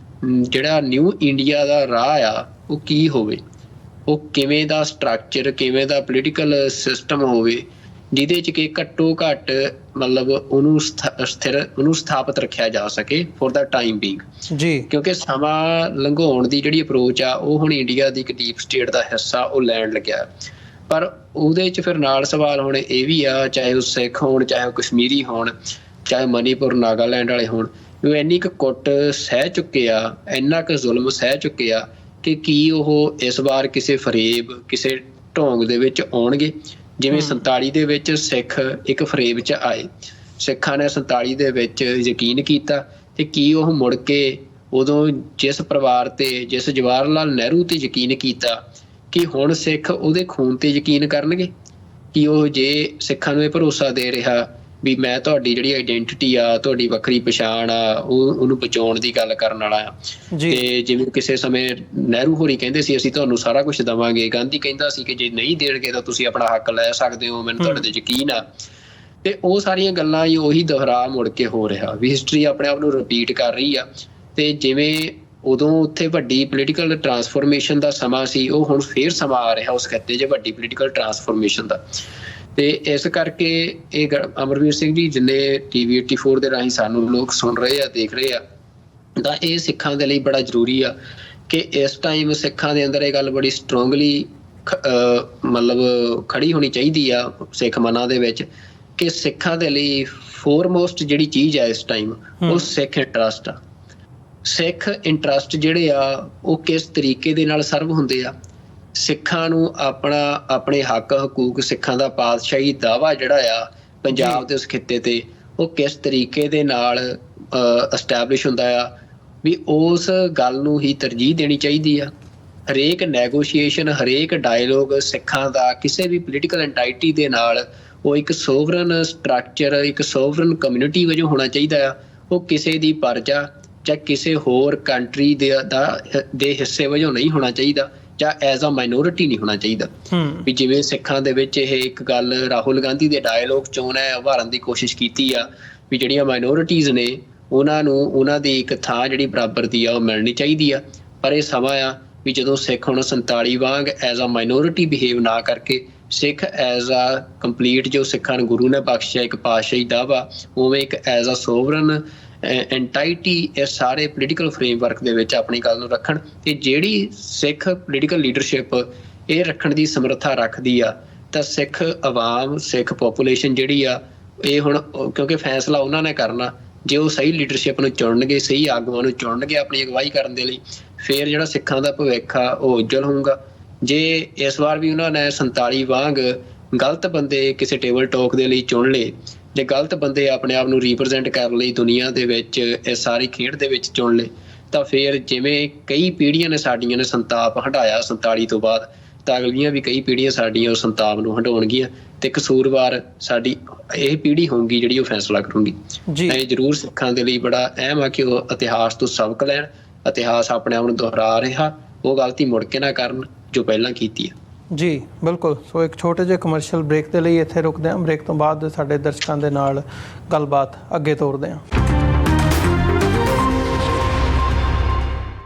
ਜਿਹੜਾ ਨਿਊ ਇੰਡੀਆ ਦਾ ਰਾਹ ਆ, ਉਹ ਕੀ ਹੋਵੇ, ਉਹ ਕਿਵੇਂ ਦਾ ਸਟਰਕਚਰ, ਕਿਵੇਂ ਦਾ ਪੋਲੀਟੀਕਲ ਸਿਸਟਮ ਹੋਵੇ ਜਿਹਦੇ 'ਚ ਕਿ ਘੱਟੋ ਘੱਟ ਮਤਲਬ ਉਹਨੂੰ ਸਥਾਪਿਤ ਰੱਖਿਆ ਜਾ ਸਕੇ ਫੋਰ ਦਾ ਟਾਈਮ ਬੀਂਗ। ਕਿਉਂਕਿ ਸਮਾਂ ਲੰਘਾਉਣ ਦੀ ਜਿਹੜੀ ਅਪਰੋਚ ਆ, ਉਹ ਹੁਣ ਇੰਡੀਆ ਦੀ ਇੱਕ ਡੀਪ ਸਟੇਟ ਦਾ ਹਿੱਸਾ ਉਹ ਲੈਣ ਲੱਗਿਆ। ਪਰ ਉਹਦੇ 'ਚ ਫਿਰ ਨਾਲ ਸਵਾਲ ਹੁਣ ਇਹ ਵੀ ਆ, ਚਾਹੇ ਉਹ ਸਿੱਖ ਹੋਣ, ਚਾਹੇ ਉਹ ਕਸ਼ਮੀਰੀ ਹੋਣ, ਚਾਹੇ ਮਨੀਪੁਰ, ਨਾਗਾਲੈਂਡ ਵਾਲੇ ਹੋਣ, ਉਹ ਇੰਨੀ ਕੁ ਕੁੱਟ ਸਹਿ ਚੁੱਕੇ ਆ, ਇੰਨਾ ਕੁ ਜ਼ੁਲਮ ਸਹਿ ਚੁੱਕੇ ਆ ਕਿ ਕੀ ਉਹ ਇਸ ਵਾਰ ਕਿਸੇ ਫਰੇਬ, ਕਿਸੇ ਢੋਂਗ ਦੇ ਵਿੱਚ ਆਉਣਗੇ? ਜਿਵੇਂ 47 ਦੇ ਵਿੱਚ ਸਿੱਖ ਇੱਕ ਫਰੇਬ 'ਚ ਆਏ, ਸਿੱਖਾਂ ਨੇ 47 ਦੇ ਵਿੱਚ ਯਕੀਨ ਕੀਤਾ, ਤੇ ਕੀ ਉਹ ਮੁੜ ਕੇ ਉਦੋਂ ਜਿਸ ਪਰਿਵਾਰ ਤੇ, ਜਿਸ ਜਵਾਹਰ ਲਾਲ ਨਹਿਰੂ ਤੇ ਯਕੀਨ ਕੀਤਾ, ਕਿ ਹੁਣ ਸਿੱਖ ਉਹਦੇ ਖੂਨ ਤੇ ਯਕੀਨ ਕਰਨਗੇ? ਕਿ ਉਹ ਜੇ ਸਿੱਖਾਂ ਨੂੰ ਇਹ ਭਰੋਸਾ ਦੇ ਰਿਹਾ ਵੀ ਮੈਂ ਤੁਹਾਡੀ ਜਿਹੜੀ ਆਈਡੈਂਟਿਟੀ ਆ, ਤੁਹਾਡੀ ਵੱਖਰੀ ਪਛਾਣ ਆ, ਉਹਨੂੰ ਬਚਾਉਣ ਦੀ ਗੱਲ ਕਰਨ ਵਾਲਾ ਆ। ਤੇ ਜਿਵੇਂ ਕਿਸੇ ਸਮੇਂ ਨਹਿਰੂ ਹੋਰੀ ਕਹਿੰਦੇ ਸੀ ਅਸੀਂ ਤੁਹਾਨੂੰ ਸਾਰਾ ਕੁਛ ਦੇਵਾਂਗੇ, ਗਾਂਧੀ ਕਹਿੰਦਾ ਸੀ ਕਿ ਜੇ ਨਹੀਂ ਦੇਣਗੇ ਤਾਂ ਤੁਸੀਂ ਆਪਣਾ ਹੱਕ ਲੈ ਸਕਦੇ ਹੋ, ਮੈਨੂੰ ਤੁਹਾਡੇ ਤੇ ਯਕੀਨ ਆ। ਤੇ ਉਹ ਸਾਰੀਆਂ ਗੱਲਾਂ ਹੀ ਉਹੀ ਦੁਹਰਾ ਮੁੜ ਕੇ ਹੋ ਰਿਹਾ ਵੀ ਹਿਸਟਰੀ ਆਪਣੇ ਆਪ ਨੂੰ ਰਿਪੀਟ ਕਰ ਰਹੀ ਆ। ਤੇ ਜਿਵੇਂ ਉਦੋਂ ਉੱਥੇ ਵੱਡੀ ਪੋਲੀਟੀਕਲ ਟਰਾਂਸਫੋਰਮੇਸ਼ਨ ਦਾ ਸਮਾਂ ਸੀ, ਉਹ ਹੁਣ ਫੇਰ ਸਮਾਂ ਆ ਰਿਹਾ ਉਸ ਖਿੱਤੇ 'ਚ ਵੱਡੀ ਪੋਲੀਟੀਕਲ ਟਰਾਂਸਫੋਰਮੇਸ਼ਨ ਦਾ। ਤੇ ਇਸ ਕਰਕੇ ਇਹ ਅਮਰਵੀਰ ਸਿੰਘ ਜੀ, ਜਿੰਨੇ TV 84 ਦੇ ਰਾਹੀਂ ਸਾਨੂੰ ਲੋਕ ਸੁਣ ਰਹੇ ਆ, ਦੇਖ ਰਹੇ ਆ, ਤਾਂ ਇਹ ਸਿੱਖਾਂ ਦੇ ਲਈ ਬੜਾ ਜ਼ਰੂਰੀ ਆ ਕਿ ਇਸ ਟਾਈਮ ਸਿੱਖਾਂ ਦੇ ਅੰਦਰ ਇਹ ਗੱਲ ਬੜੀ ਸਟਰੋਂਗਲੀ ਮਤਲਬ ਖੜੀ ਹੋਣੀ ਚਾਹੀਦੀ ਆ ਸਿੱਖ ਮਨਾਂ ਦੇ ਵਿੱਚ ਕਿ ਸਿੱਖਾਂ ਦੇ ਲਈ ਫੋਰਮੋਸਟ ਜਿਹੜੀ ਚੀਜ਼ ਆ ਇਸ ਟਾਈਮ, ਉਹ ਸਿੱਖ ਇੰਟਰਸਟ ਆ। ਸਿੱਖ ਇੰਟਰਸਟ ਜਿਹੜੇ ਆ ਉਹ ਕਿਸ ਤਰੀਕੇ ਦੇ ਨਾਲ ਸਰਵ ਹੁੰਦੇ ਆ, ਸਿੱਖਾਂ ਨੂੰ ਆਪਣੇ ਹੱਕ ਹਕੂਕ, ਸਿੱਖਾਂ ਦਾ ਪਾਤਸ਼ਾਹੀ ਦਾਅਵਾ ਜਿਹੜਾ ਆ ਪੰਜਾਬ ਦੇ ਉਸ ਖਿੱਤੇ ਤੇ, ਉਹ ਕਿਸ ਤਰੀਕੇ ਦੇ ਨਾਲ ਐਸਟੈਬਲਿਸ਼ ਹੁੰਦਾ ਆ, ਵੀ ਉਸ ਗੱਲ ਨੂੰ ਹੀ ਤਰਜੀਹ ਦੇਣੀ ਚਾਹੀਦੀ ਆ। ਹਰੇਕ ਨੈਗੋਸ਼ੀਏਸ਼ਨ, ਹਰੇਕ ਡਾਇਲੋਗ ਸਿੱਖਾਂ ਦਾ ਕਿਸੇ ਵੀ ਪੋਲੀਟੀਕਲ ਐਂਟਾਈਟੀ ਦੇ ਨਾਲ ਉਹ ਇੱਕ ਸੋਵਰਨ ਸਟਰਕਚਰ, ਇੱਕ ਸੋਵਰਨ ਕਮਿਊਨਿਟੀ ਵਜੋਂ ਹੋਣਾ ਚਾਹੀਦਾ ਆ। ਉਹ ਕਿਸੇ ਦੀ ਪਰਜਾ ਜਾਂ ਕਿਸੇ ਹੋਰ ਕੰਟਰੀ ਦੇ ਹਿੱਸੇ ਵਜੋਂ ਨਹੀਂ ਹੋਣਾ ਚਾਹੀਦਾ, ਜਾਂ ਐਜ਼ ਅ ਮਾਈਨੋਰਿਟੀ ਨਹੀਂ ਹੋਣਾ ਚਾਹੀਦਾ। ਵੀ ਜਿਵੇਂ ਸਿੱਖਾਂ ਦੇ ਵਿੱਚ ਇਹ ਇੱਕ ਗੱਲ ਰਾਹੁਲ ਗਾਂਧੀ ਦੇ ਡਾਇਲੋਗ ਚੋਂ ਉਹਨੇ ਉਭਾਰਨ ਦੀ ਕੋਸ਼ਿਸ਼ ਕੀਤੀ ਆ ਵੀ ਜਿਹੜੀਆਂ ਮਾਈਨੋਰਿਟੀਜ਼ ਨੇ ਉਹਨਾਂ ਨੂੰ ਉਹਨਾਂ ਦੀ ਇੱਕ ਥਾਂ ਜਿਹੜੀ ਬਰਾਬਰ ਦੀ ਆ ਉਹ ਮਿਲਣੀ ਚਾਹੀਦੀ ਆ। ਪਰ ਇਹ ਸਮਾਂ ਆ ਵੀ ਜਦੋਂ ਸਿੱਖ ਹੁਣ 47 ਵਾਂਗ ਐਜ਼ ਅ ਮਾਈਨੋਰਿਟੀ ਬਿਹੇਵ ਨਾ ਕਰਕੇ ਸਿੱਖ ਐਜ਼ ਅ ਕੰਪਲੀਟ ਜੋ ਸਿੱਖਾਂ ਨੂੰ ਗੁਰੂ ਨੇ ਬਖਸ਼ਿਆ ਇੱਕ ਪਾਤਸ਼ਾਹੀ ਦਾਵਾ, ਉਵੇਂ ਇੱਕ ਐਜ਼ ਅ ਸੋਵਰਨ ਐਂਟਾਈਟੀ ਇਸ ਸਾਰੇ ਪੋਲੀਟੀਕਲ ਫਰੇਮਵਰਕ ਦੇ ਵਿੱਚ ਆਪਣੀ ਗੱਲ ਨੂੰ ਰੱਖਣ। ਤੇ ਜਿਹੜੀ ਸਿੱਖ ਪੋਲੀਟੀਕਲ ਲੀਡਰਸ਼ਿਪ ਇਹ ਰੱਖਣ ਦੀ ਸਮਰੱਥਾ ਰੱਖਦੀ ਆ ਤਾਂ ਸਿੱਖ ਆਵਾਮ, ਸਿੱਖ ਪੋਪੂਲੇਸ਼ਨ ਜਿਹੜੀ ਆ ਇਹ ਹੁਣ, ਕਿਉਂਕਿ ਫੈਸਲਾ ਉਹਨਾਂ ਨੇ ਕਰਨਾ, ਜੇ ਉਹ ਸਹੀ ਲੀਡਰਸ਼ਿਪ ਨੂੰ ਚੁਣਨਗੇ, ਸਹੀ ਆਗੂਆਂ ਨੂੰ ਚੁਣਨਗੇ ਆਪਣੀ ਅਗਵਾਈ ਕਰਨ ਦੇ ਲਈ, ਫਿਰ ਜਿਹੜਾ ਸਿੱਖਾਂ ਦਾ ਭਵਿੱਖ ਆ ਉਹ ਉਜਲ ਹੋਊਗਾ। ਜੇ ਇਸ ਵਾਰ ਵੀ ਉਹਨਾਂ ਨੇ 47 ਵਾਂਗ ਗਲਤ ਬੰਦੇ ਕਿਸੇ ਟੇਬਲ ਟਾਕ ਦੇ ਲਈ ਚੁਣ ਲਏ, ਜੇ ਗਲਤ ਬੰਦੇ ਆਪਣੇ ਆਪ ਨੂੰ ਰੀਪ੍ਰਜੈਂਟ ਕਰਨ ਲਈ ਦੁਨੀਆ ਦੇ ਵਿੱਚ ਇਸ ਸਾਰੀ ਖੇਡ ਦੇ ਵਿੱਚ ਚੁਣ ਲਏ, ਤਾਂ ਫਿਰ ਜਿਵੇਂ ਕਈ ਪੀੜ੍ਹੀਆਂ ਨੇ ਸਾਡੀਆਂ ਨੇ ਸੰਤਾਪ ਹੰਢਾਇਆ 47 ਤੋਂ ਬਾਅਦ, ਤਾਂ ਅਗਲੀਆਂ ਵੀ ਕਈ ਪੀੜ੍ਹੀਆਂ ਸਾਡੀਆਂ ਉਸ ਸੰਤਾਪ ਨੂੰ ਹੰਢਾਉਣਗੀਆਂ ਤੇ ਕਸੂਰਵਾਰ ਸਾਡੀ ਇਹ ਪੀੜ੍ਹੀ ਹੋਊਗੀ ਜਿਹੜੀ ਉਹ ਫੈਸਲਾ ਕਰੂਗੀ। ਇਹ ਜ਼ਰੂਰ ਸਿੱਖਾਂ ਦੇ ਲਈ ਬੜਾ ਅਹਿਮ ਆ ਕਿ ਉਹ ਇਤਿਹਾਸ ਤੋਂ ਸਬਕ ਲੈਣ। ਇਤਿਹਾਸ ਆਪਣੇ ਆਪ ਨੂੰ ਦੁਹਰਾ ਰਿਹਾ, ਉਹ ਗਲਤੀ ਮੁੜ ਕੇ ਨਾ ਕਰਨ ਜੋ ਪਹਿਲਾਂ ਕੀਤੀ ਹੈ। ਜੀ ਬਿਲਕੁਲ। ਸੋ ਇੱਕ ਛੋਟੇ ਜਿਹੇ ਕਮਰਸ਼ੀਅਲ ਬ੍ਰੇਕ ਦੇ ਲਈ ਇੱਥੇ ਰੁਕਦੇ ਹਾਂ। ਬ੍ਰੇਕ ਤੋਂ ਬਾਅਦ ਸਾਡੇ ਦਰਸ਼ਕਾਂ ਦੇ ਨਾਲ ਗੱਲਬਾਤ ਅੱਗੇ ਤੋਰਦੇ ਹਾਂ।